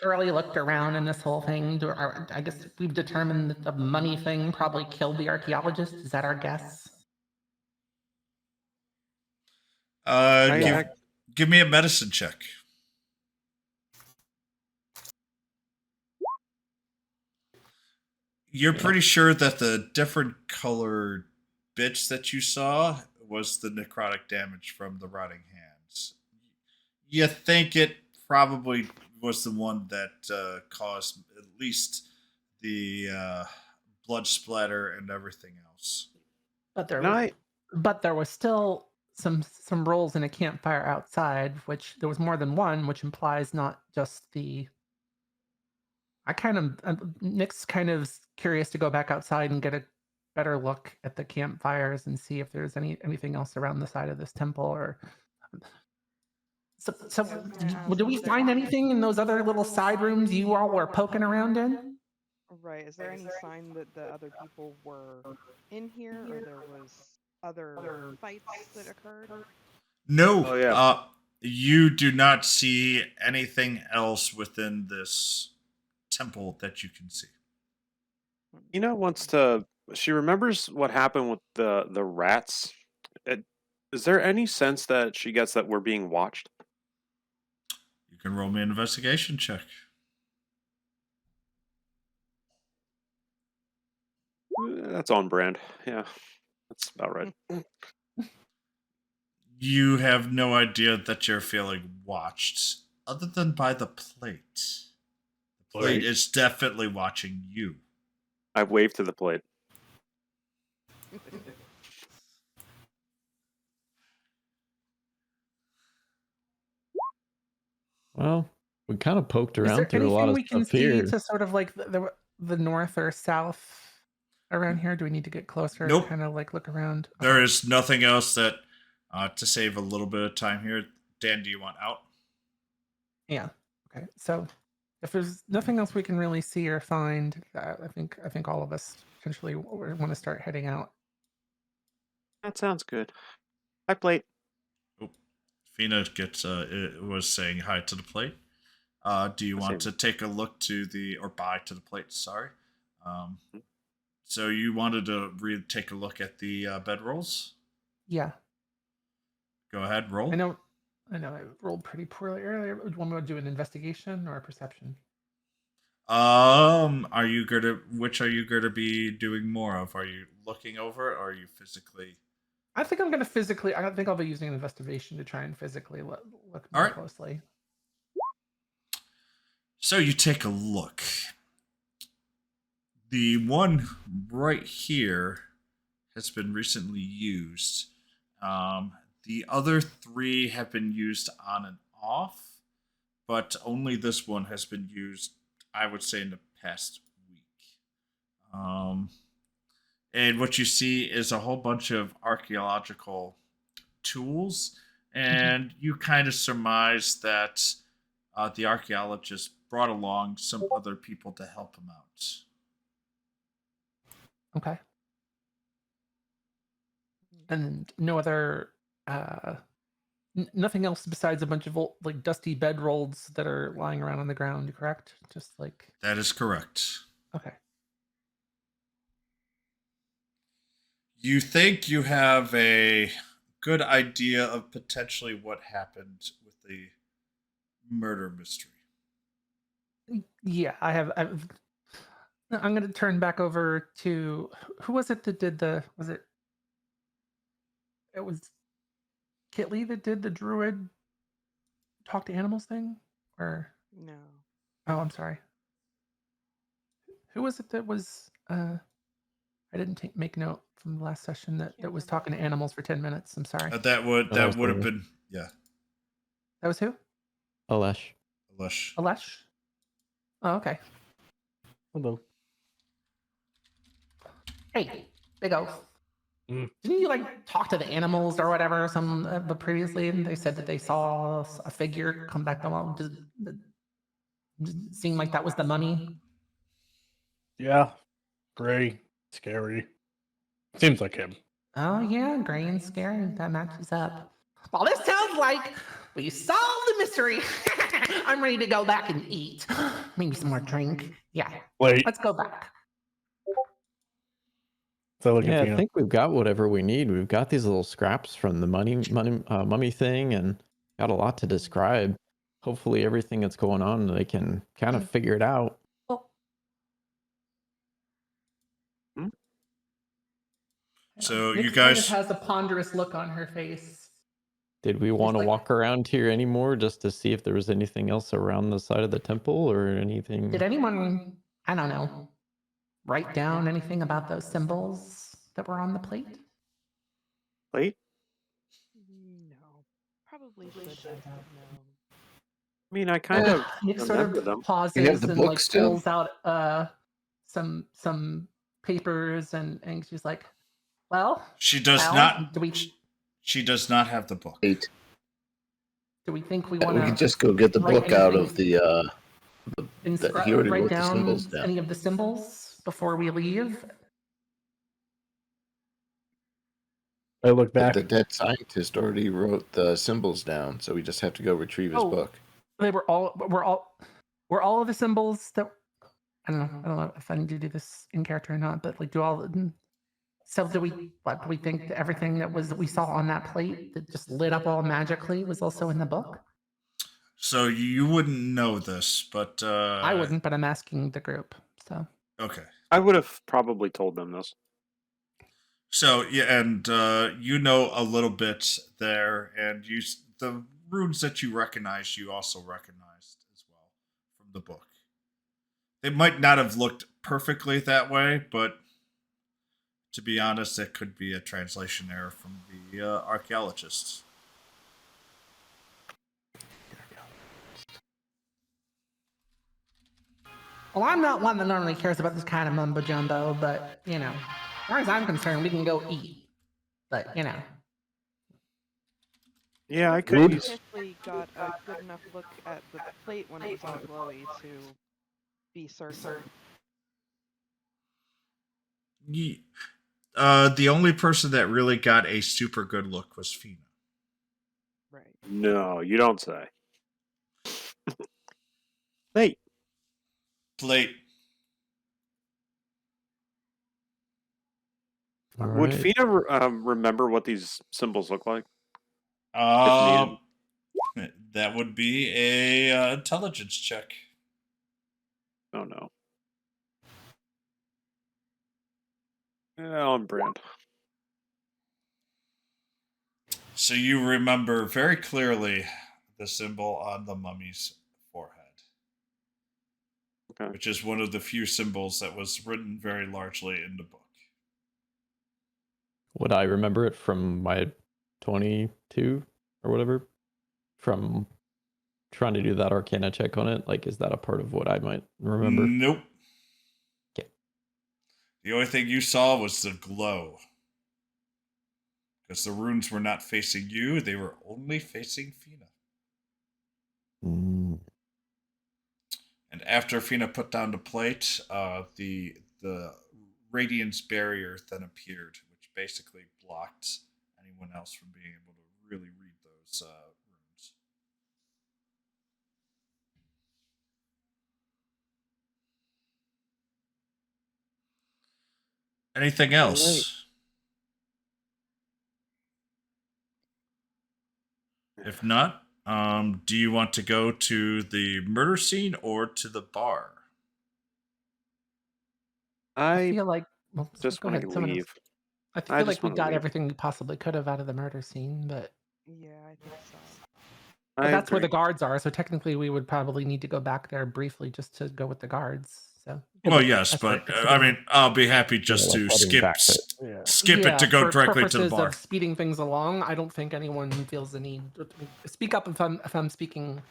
thoroughly looked around in this whole thing? I guess we've determined that the money thing probably killed the archaeologist. Is that our guess? Give me a medicine check. You're pretty sure that the different colored bits that you saw was the necrotic damage from the rotting hands. You think it probably was the one that caused at least the blood splatter and everything else. But there was still some rolls in a campfire outside, which there was more than one, which implies not just the. Nick's kind of curious to go back outside and get a better look at the campfires and see if there's anything else around the side of this temple or. So do we find anything in those other little side rooms you all were poking around in? Right. Is there any sign that the other people were in here, or there was other fights that occurred? No. Oh, yeah. You do not see anything else within this temple that you can see. She remembers what happened with the rats. Is there any sense that she gets that we're being watched? You can roll me an investigation check. That's on brand. Yeah, that's about right. You have no idea that you're feeling watched, other than by the plate. The plate is definitely watching you. I wave to the plate. Well, we kind of poked Is there around through a lot anything of we can stuff here. see to sort of like the north or south? around here? Do we need to get closer? Nope. Kind of like look around. There is nothing else that to save a little bit of time here. Dan, do you want out? Yeah. Okay. So if there's nothing else we can really see or find, I think all of us potentially want to start heading out. That sounds good. Hi, plate. Oh, Fina was saying hi to the plate. Do you want Same. to take a look to or buy to the plate? Sorry. So you wanted to take a look at the bedrolls? Yeah. Go ahead, roll. I know I rolled pretty poorly earlier. Do you want me to do an investigation or a perception? Which are you gonna be doing more of? Are you looking over it, or are you physically? I think I'm gonna physically. I think I'll be using an investigation to try and physically look more Alright. closely. So you take a look. The one right here has been recently used. The other 3 have been used on and off, but only this one has been used, I would say, in the past week. And what you see is a whole bunch of archaeological tools, and you kind of surmise that the archaeologist brought along some other people to help him out. Okay. And no other, nothing else besides a bunch of old, like dusty bedrolls that are lying around on the ground. Correct? Just like That is correct. okay. You think you have a good idea of potentially what happened with the murder mystery. Yeah, I'm going to turn back over to who was it that did the? Was it? It was Kitley that did the druid talk to animals thing, or No. oh, I'm sorry. Who was it that was? I didn't make note from the last session that was talking to animals for 10 minutes. I'm sorry. That would have Alesh. been That was who? Alesh. Alesh. Oh, okay. Hello. Hey, Big O. Mm. Didn't you talk to the animals or whatever? But previously, and they said that they saw a figure come back. Does it seem like that was the mummy? Yeah. Gray. Scary. Seems like him. Oh yeah, gray and scary. That matches up. Well, this sounds like we solved the mystery. I'm ready to go back and eat. Maybe some more drink. Yeah, Wait. let's go back. So look Yeah, at I Fina. think we've got whatever we need. We've got these little scraps from the mummy thing, and got a lot to describe. Hopefully, everything that's going on, they can kind of figure it out. Well, So Nick you kind of guys, has a ponderous look on her face. Did we want to like- walk around here anymore just to see if there was anything else around the side of the temple or anything? Did anyone, I don't know, write down anything about those symbols that were on the plate? Plate? No. Probably should have, but no. I mean, I kind of Nick sort remember of them. pauses You have the and books still? pulls out some papers and she's like, well, she does Al, not. do we does not have the book. 8. do we think we We want could to just go get the write book out anything- of the. He already write wrote the down symbols down. any of the symbols before we leave? I look back. The dead scientist already wrote the symbols down, so we just have to go retrieve his Oh. book. They were all of the symbols that I don't know if I need to do this in character or not, but do all so do we think that everything that we saw on that plate that just lit up all magically was also in the book? So you wouldn't know this, but I wouldn't, but I'm asking the group. So Okay. I would have probably told them this. So yeah, and you know a little bit there, and the runes that you recognize, you also recognized as well from the book. They might not have looked perfectly that way, but to be honest, it could be a translation error from the archaeologists. Well, I'm not one that normally cares about this kind of mumbo jumbo, but you know, as far as I'm concerned, we can go eat. But you know, Yeah, I could Food? use. Technically got a good enough look at the plate when it was all glowy to be certain. The only person that really got a super good look was Fina. Right. No, you don't say. Hey, Plate. All would right. Fina remember what these symbols look like? If Um, needed. that would be a intelligence check. Oh no. On brand. So you remember very clearly the symbol on the mummy's forehead, Okay. which is one of the few symbols that was written very largely in the book. Would I remember it from my 22 or whatever? From trying to do that Arcana check on it? Like, is that a part of what I might remember? Nope. Okay. The only thing you saw was the glow. Because the runes were not facing you, they were only facing Fina. Mm. And after Fina put down the plate, the radiance barrier then appeared, which basically blocked anyone else from being able to really read those runes. Anything else? If not, do you want to go to the murder scene or to the bar? I I feel like. Well, just go want ahead. to Someone else. leave. I I feel just like we wanna got leave. everything we possibly could have out of the murder scene, but Yeah, I think so. but I that's where agree. the guards are. So technically, we would probably need to go back there briefly just to go with the guards. So Well, yes, that's but where it's I mean, I'll be happy just like to heading skip back to- Yeah. skip it yeah, to go for directly to the purposes bar. of speeding things along, I don't think anyone feels the need. Speak up if I'm speaking.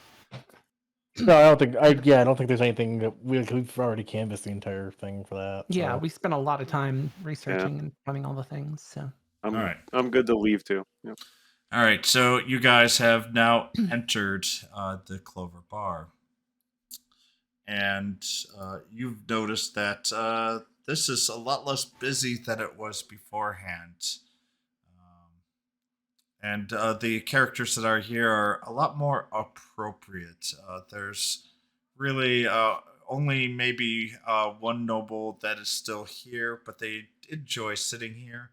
No, I don't think. I don't think there's anything that we've already canvassed the entire thing for that. Yeah, so. we spent a lot of time researching and finding all the things. So All right. I'm good to leave too. Yep. All right, so you guys have now entered the Clover Bar. And you've noticed that this is a lot less busy than it was beforehand. And the characters that are here are a lot more appropriate. There's really only maybe one noble that is still here, but they enjoy sitting here.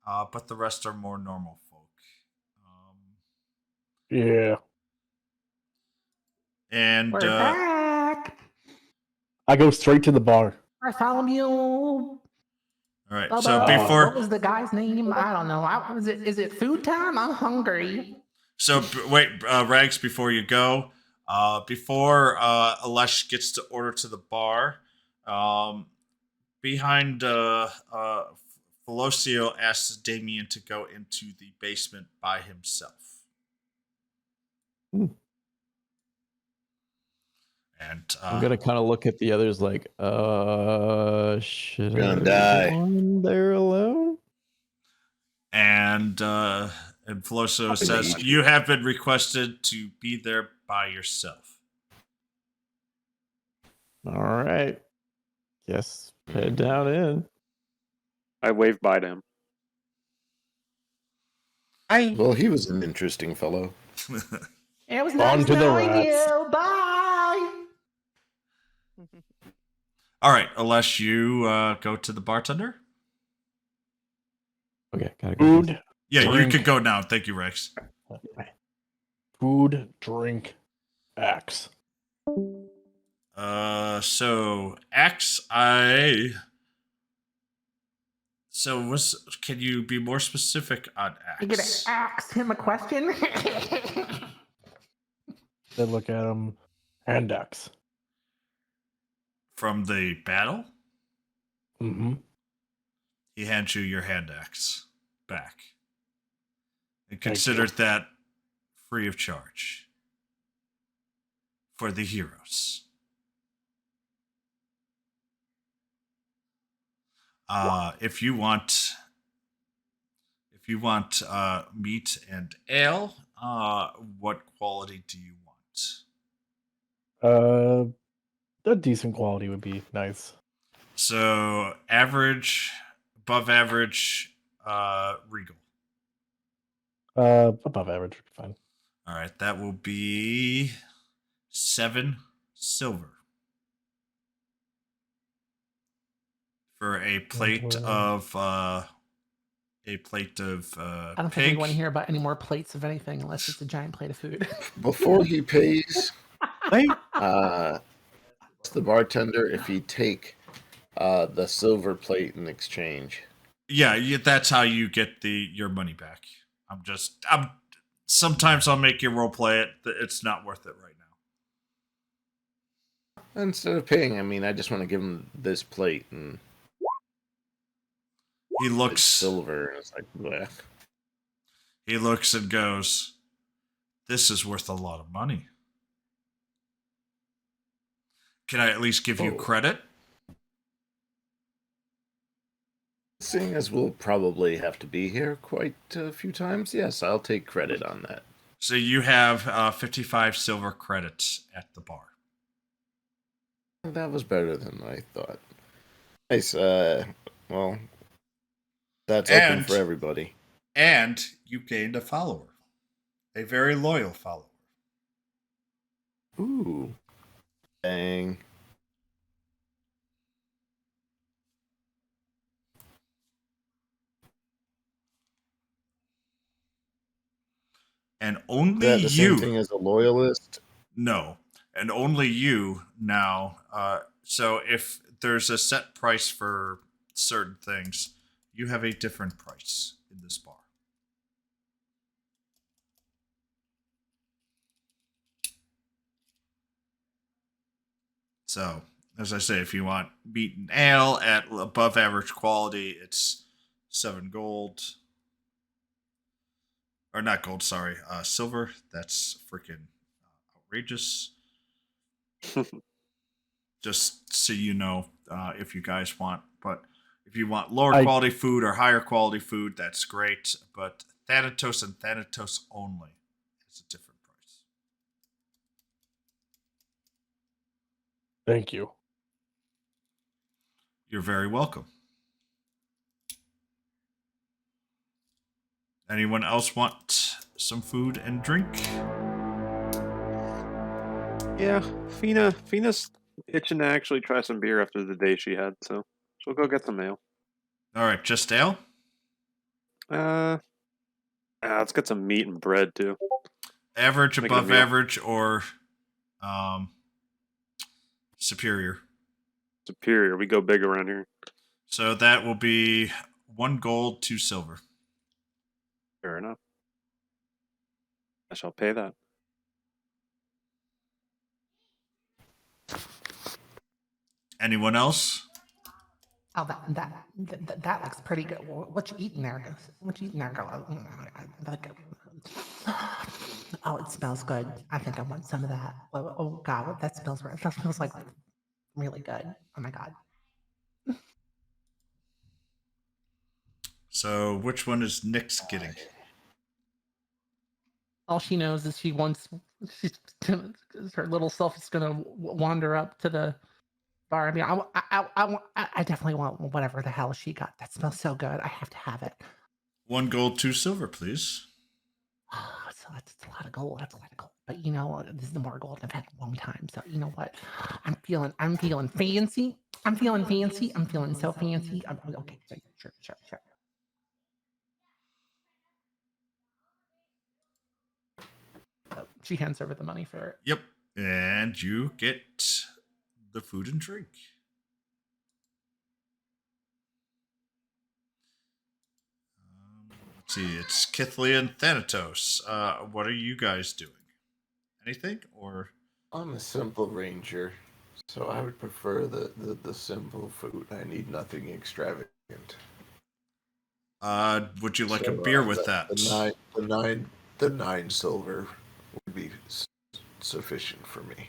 But the rest are more normal folk. Yeah. And we're back. I go straight to the bar. Bartholomew. all right, so Bubba, before what was the guy's name? I don't know. Is it food time? I'm hungry. So wait, Rags, before you go, before Alesh gets to order to the bar, behind Felosio asks Damien to go into the basement by himself. Hmm. And I'm gonna kind of look at the others like, should Gonna I die. go in there alone? and Felosio says, eat "You have been requested to be there by yourself." All right. Guess head down in. I waved bye to him. Well, he was an interesting fellow. It was On nice to the knowing rats. you. Bye. All right, unless you go to the bartender. Okay, gotta go. Food, Yeah, Drink. you can go now. Thank you, Rex. food, drink, axe. So can you be more specific on You gonna Axe? ask him a question? They look at him. Hand axe. From the battle? Mm-hmm. He hands you your hand axe back. And Thank consider you. that free of charge. For the heroes. If you want meat and ale, what quality do you want? A decent quality would be nice. So average, above average, regal. Above average would be fine. All right, that will be 7 silver for a plate of I don't think we want to hear about any more plates of anything unless it's a giant plate of food. Before he pays, the bartender if he take the silver plate in exchange. Yeah, that's how you get your money back. I'm sometimes I'll make you role play it. It's not worth it right now. Instead of paying, I mean, I just want to give him this plate, and he looks it's silver, and it's like, bleh. He looks and goes, "This is worth a lot of money. Can I at least give you credit?" Seeing as we'll probably have to be here quite a few times, yes, I'll take credit on that. So you have 55 silver credits at the bar. That was better than I thought. Nice. Well, that's open for everybody. And you gained a follower, a very loyal follower. Ooh, dang. And only Is that the same thing as a loyalist? No, and only you now. So if there's a set price for certain things, you have a different price in this bar. So, as I say, if you want meat and ale at above average quality, it's 7 gold. Or not gold, sorry, silver. That's freaking outrageous. Just so you know, if you guys want. But if you want lower quality food or higher quality food, that's great. But Thanatos and Thanatos only is a different price. Thank you. You're very welcome. Anyone else want some food and drink? Yeah, Fina's itching to actually try some beer after the day she had, so she'll go get some ale. All right, just ale? Let's get some meat and bread too. Average, above average, or superior? Superior. We go big around here. So that will be 1 gold, 2 silver. Fair enough. I shall pay that. Anyone else? Oh, that looks pretty good. What you eating there? What you eating there, girl? Oh, it smells good. I think I want some of that. Oh God, that smells right. That smells like really good. Oh my God. So, which one is Nyx getting? All she knows is her little self is gonna wander up to the bar. I mean, I definitely want whatever the hell she got. That smells so good. I have to have it. 1 gold, 2 silver, please. Oh, so that's a lot of gold. That's a lot of gold. But you know, this is the more gold I've had in a long time. So you know what? I'm feeling fancy. I'm feeling so fancy. Okay, sure. She hands over the money for it. Yep. And you get the food and drink. Let's see, it's Kithly and Thanatos. What are you guys doing? Anything? Or I'm a simple ranger, so I would prefer the simple food. I need nothing extravagant. Would you like a beer with that? The 9 silver would be sufficient for me.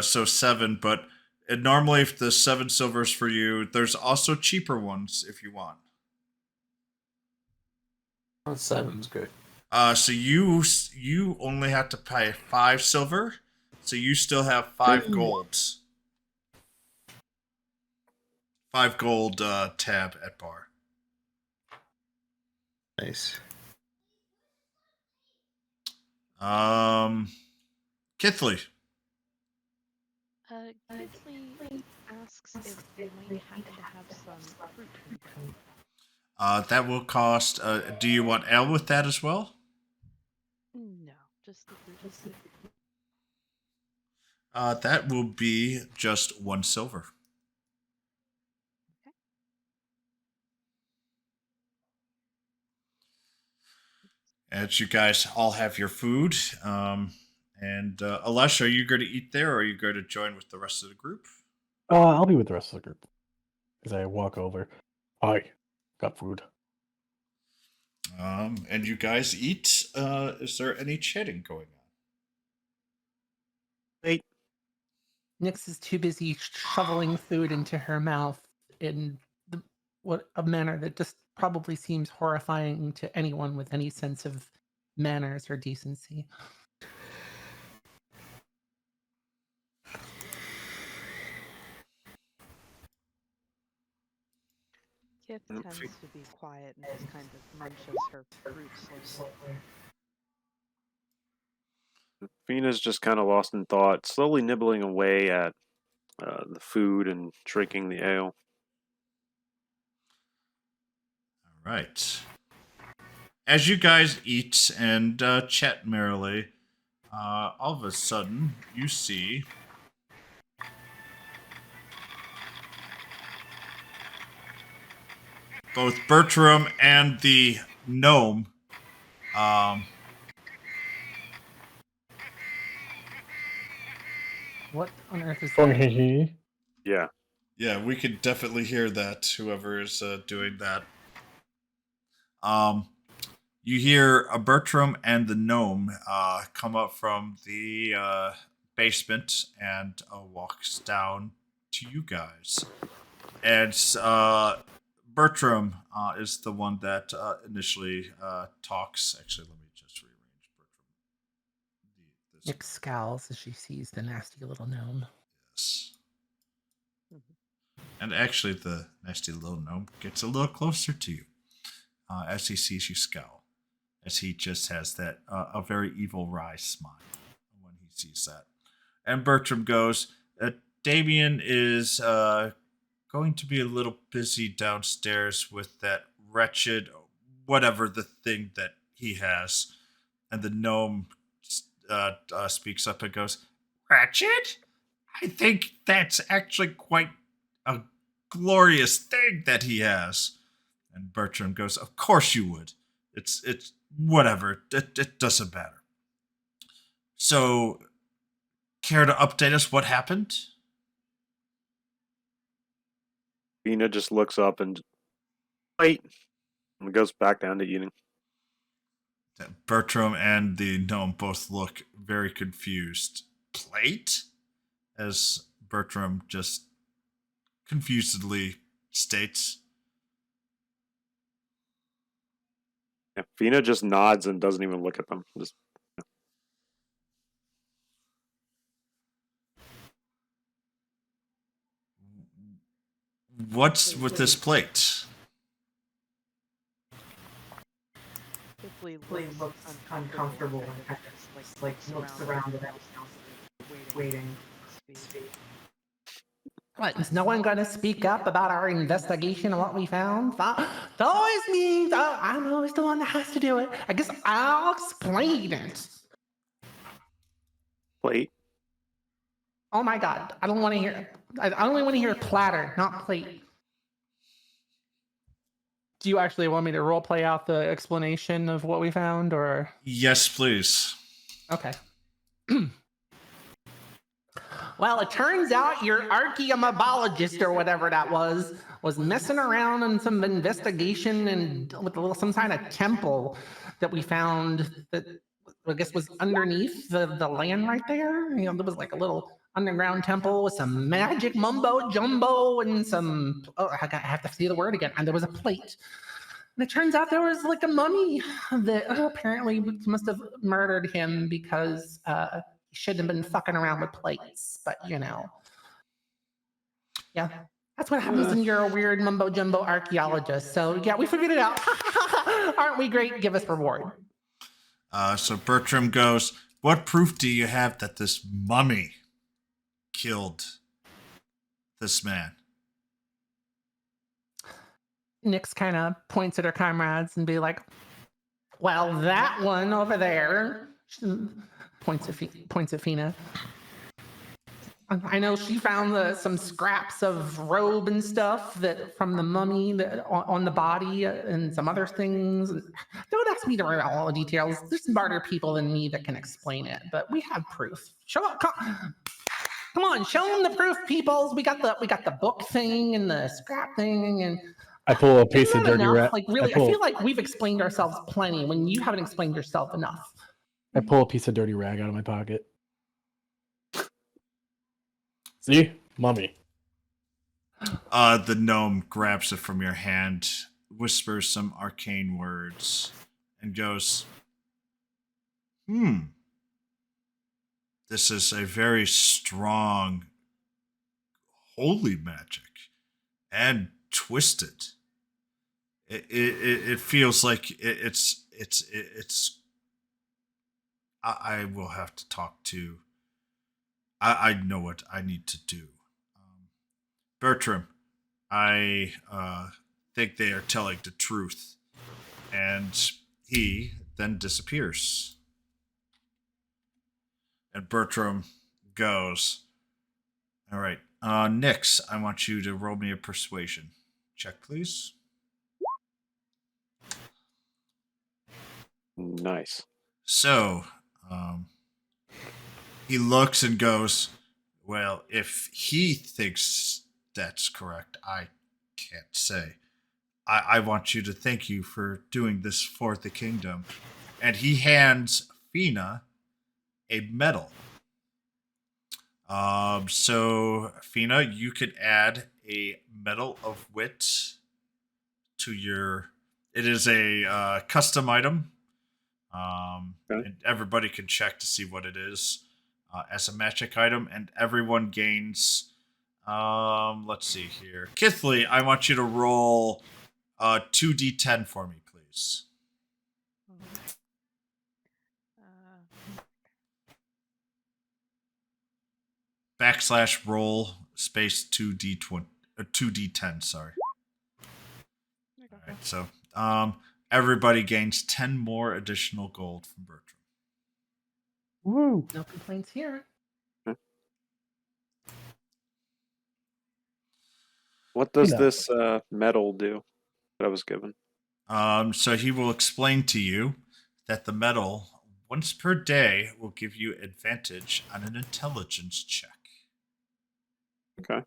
So 7, but And normally, if the 7 silvers for you, there's also cheaper ones if you want. Oh, 7's good. So you only have to pay 5 silver, so you still have 5 golds. 5 gold tab at bar. Nice. Kithley. Kinsley asks if they might happen to have some fruit nearby. That will cost. Do you want ale with that as well? No, just the fruit is good. That will be just 1 silver. Okay. As you guys all have your food, and Alesh, are you going to eat there, or are you going to join with the rest of the group? I'll be with the rest of the group as I walk over. Hi, got food. And you guys eat. Is there any chatting going on? Nyx is too busy shoveling food into her mouth in a manner that just probably seems horrifying to anyone with any sense of manners or decency. Kith tends to be quiet and just kind of munches her fruit slowly. Fina's just kind of lost in thought, slowly nibbling away at the food and drinking the ale. All right. As you guys eat and chat merrily, all of a sudden you see both Bertram and the gnome. What on earth is that? Yeah. Yeah, we could definitely hear that. Whoever is doing that. You hear Bertram and the gnome come up from the basement and walks down to you guys. And Bertram is the one that initially talks. Actually, let me just rearrange Bertram. Nyx scowls as she sees the nasty little gnome. Yes. And actually, the nasty little gnome gets a little closer to you as he sees you scowl, as he just has that a very evil wry smile when he sees that. And Bertram goes, Damien is going to be a little busy downstairs with that wretched, whatever the thing that he has. And the gnome speaks up and goes, Wretched? I think that's actually quite a glorious thing that he has. And Bertram goes, Of course you would. It's whatever. It doesn't matter. So, care to update us what happened? Fina just looks up and wait, and goes back down to eating. Bertram and the gnome both look very confused. Plate? As Bertram just confusedly states. Yeah, Fina just nods and doesn't even look at them. Just What's with this plate? Kithly looks uncomfortable and just looks around at waiting to speak. What, is no one going to speak up about our investigation and what we found? It's always me. I'm always the one that has to do it. I guess I'll explain it. plate. Oh my god, I don't want to hear. I only want to hear platter, not plate. Do you actually want me to role play out the explanation of what we found, or? Yes, please. Okay. Well, it turns out your archaeomobologist or whatever that was messing around in some investigation and with some kind of temple that we found that I guess was underneath the land right there. You know, there was like a little underground temple with some magic mumbo jumbo and some. Oh, I have to see the word again. And there was a plate. And it turns out there was like a mummy that apparently must have murdered him because he shouldn't have been fucking around with plates. But yeah. That's what happens when you're a weird mumbo jumbo archaeologist. So yeah, we figured it out. Aren't we great? Give us reward. So Bertram goes, what proof do you have that this mummy killed this man? Nix kind of points at her comrades and be like, well, that one over there, points at Fina. I know she found some scraps of robe and stuff that from the mummy on the body and some other things. Don't ask me to write all the details. There's smarter people than me that can explain it, but we have proof. Show up, come on, show them the proof, peoples. We got the book thing and the scrap thing, and I pull a piece of dirty rag. Like really, I feel like we've explained ourselves plenty when you haven't explained yourself enough. I pull a piece of dirty rag out of my pocket. See? Mummy. The gnome grabs it from your hand, whispers some arcane words, and goes, this is a very strong holy magic and twisted. It feels like it's I will have to talk to. I know what I need to do. Bertram, I think they are telling the truth. And he then disappears. And Bertram goes, all right, Nix, I want you to roll me a persuasion check, please. Nice. So, he looks and goes, well, if he thinks that's correct, I can't say. I want you to thank you for doing this for the kingdom. And he hands Fina a medal. So, Fina, you could add a medal of wit to your... It is a custom item. Okay. And everybody can check to see what it is as a magic item, and everyone gains. Let's see here, Kithley. I want you to roll 2d10 for me, please. / roll space 2d10. Sorry. All right, so everybody gains 10 more additional gold from Bertram. Woo! No complaints here. What does this medal do that I was given? So he will explain to you that the medal, once per day, will give you advantage on an intelligence check. Okay.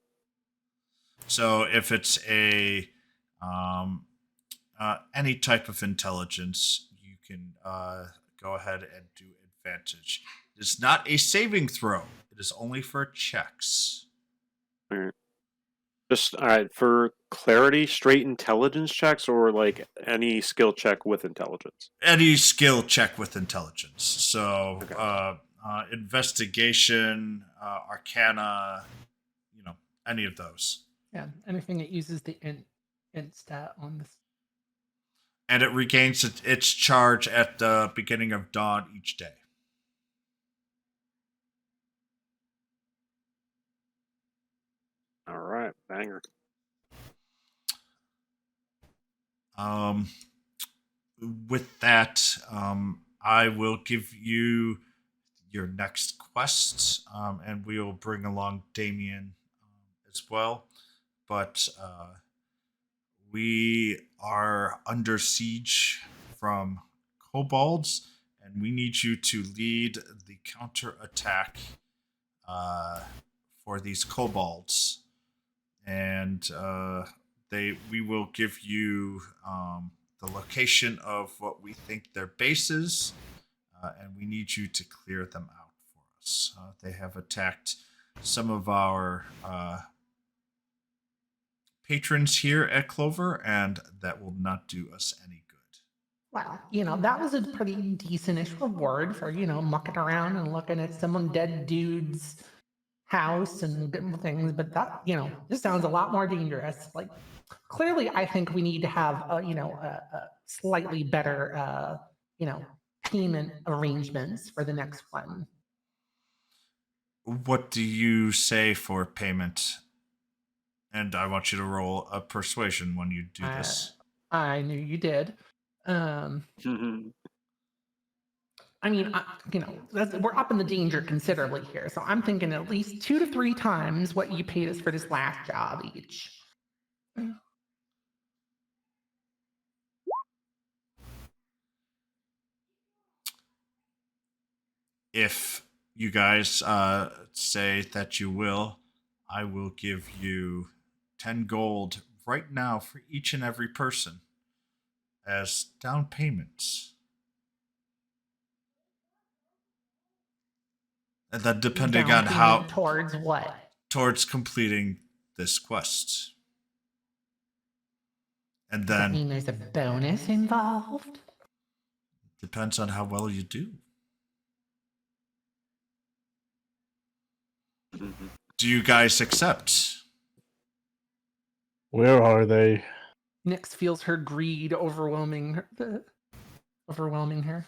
So if it's a any type of intelligence, you can go ahead and do advantage. It is not a saving throw. It is only for checks. All right. Just all right for clarity. Straight intelligence checks, or like any skill check with intelligence. Any skill check with intelligence. So Okay. investigation, arcana, any of those. Yeah, anything that uses the int stat on this. And it regains its charge at the beginning of dawn each day. All right, banger. With that, I will give you your next quest, and we will bring along Damien as well. But we are under siege from kobolds, and we need you to lead the counterattack for these kobolds. And we will give you the location of what we think their base is, and we need you to clear them out for us. They have attacked some of our patrons here at Clover, and that will not do us any good. Well, that was a pretty decentish reward for, mucking around and looking at some dead dude's house and different things. But that, this sounds a lot more dangerous. Like, clearly, I think we need to have, a slightly better, payment arrangements for the next one. What do you say for payment? And I want you to roll a persuasion when you do this. I knew you did. I mean, we're up in the danger considerably here, so I'm thinking at least 2 to 3 times what you paid us for this last job each. If you guys say that you will, I will give you 10 gold right now for each and every person as down payments. And then depending Down on how payment towards what? Towards completing this quest. And Does that then mean there's a bonus involved? depends on how well you do. Do you guys accept? Where are they? Nyx feels her greed overwhelming her.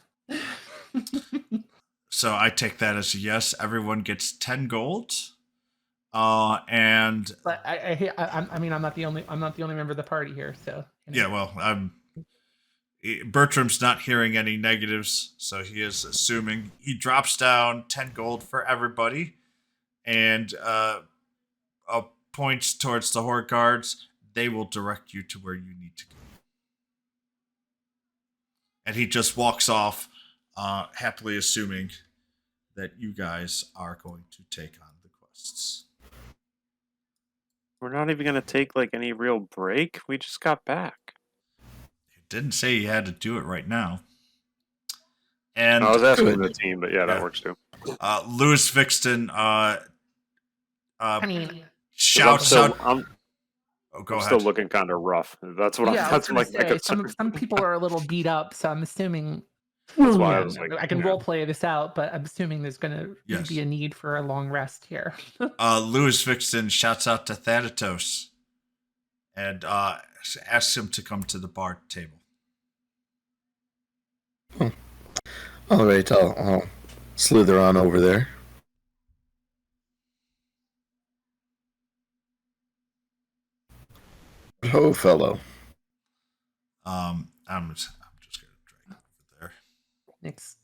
So I take that as a yes. Everyone gets 10 gold. And But I mean, I'm not the only member of the party here, so yeah, well, Bertram's not hearing any negatives, so he is assuming. He drops down 10 gold for everybody, and points towards the horde guards. They will direct you to where you need to go. And he just walks off, happily assuming that you guys are going to take on the quests. We're not even going to take like any real break. We just got back. It didn't say you had to do it right now. And I was asking the team, but yeah, that works too. Louis Vixton I mean, shouts out. I'm still looking kind of rough. That's what yeah, that's my concern. some people are a little beat up, so I'm assuming. That's why I was like, I can role play this out, but I'm assuming there's going to be a need for a long rest here. Louis Vixton shouts out to Thanatos and asks him to come to the bar table. All right, I'll slither on over there. Ho, fellow. I'm just gonna drag over there. Nyx,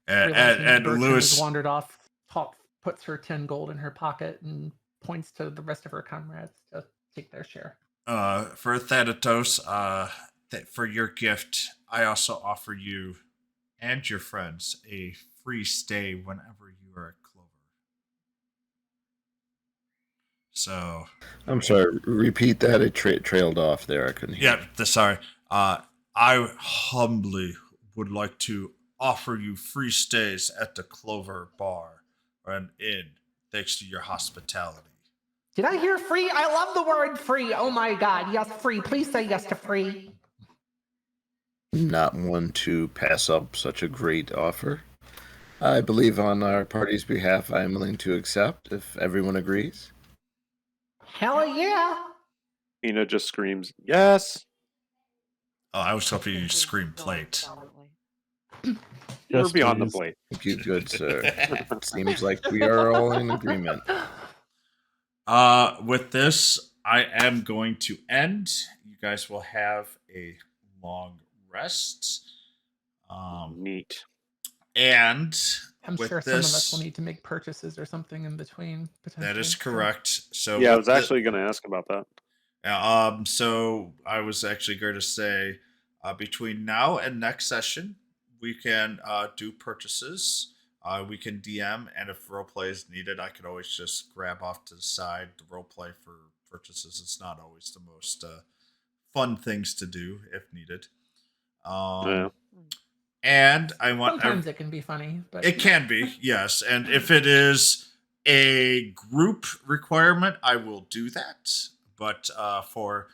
and Louis has wandered off. Puts her 10 gold in her pocket and points to the rest of her comrades to take their share. For Thanatos, for your gift, I also offer you and your friends a free stay whenever you are at Clover. So, I'm sorry. Repeat that. It trailed off there. I couldn't hear. Yeah, sorry. I humbly would like to offer you free stays at the Clover Bar or an inn, thanks to your hospitality. Did I hear free? I love the word free. Oh my god, yes, free. Please say yes to free. Not one to pass up such a great offer. I believe on our party's behalf, I am willing to accept if everyone agrees. Hell yeah. Ina just screams, yes. Oh, I was hoping you scream plate. We're beyond the plate. Thank you, good sir. Seems like we are all in agreement. With this, I am going to end. You guys will have a long rest. Neat. And I'm sure some of us will need to make purchases or something in between. That is correct. So yeah, I was actually going to ask about that. So I was actually going to say, between now and next session, we can do purchases. We can DM, and if roleplay is needed, I could always just grab off to the side the roleplay for purchases. It's not always the most fun things to do if needed. Yeah. And I want sometimes it can be funny, but it can be, yes. And if it is a group requirement, I will do that. But for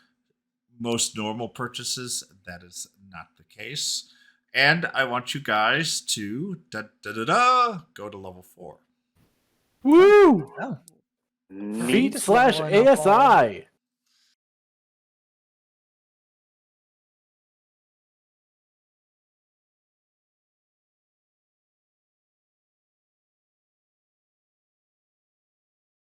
most normal purchases, that is not the case. And I want you guys to go to level 4. Woo! Oh, Neat. Feet slash Level up all. ASI.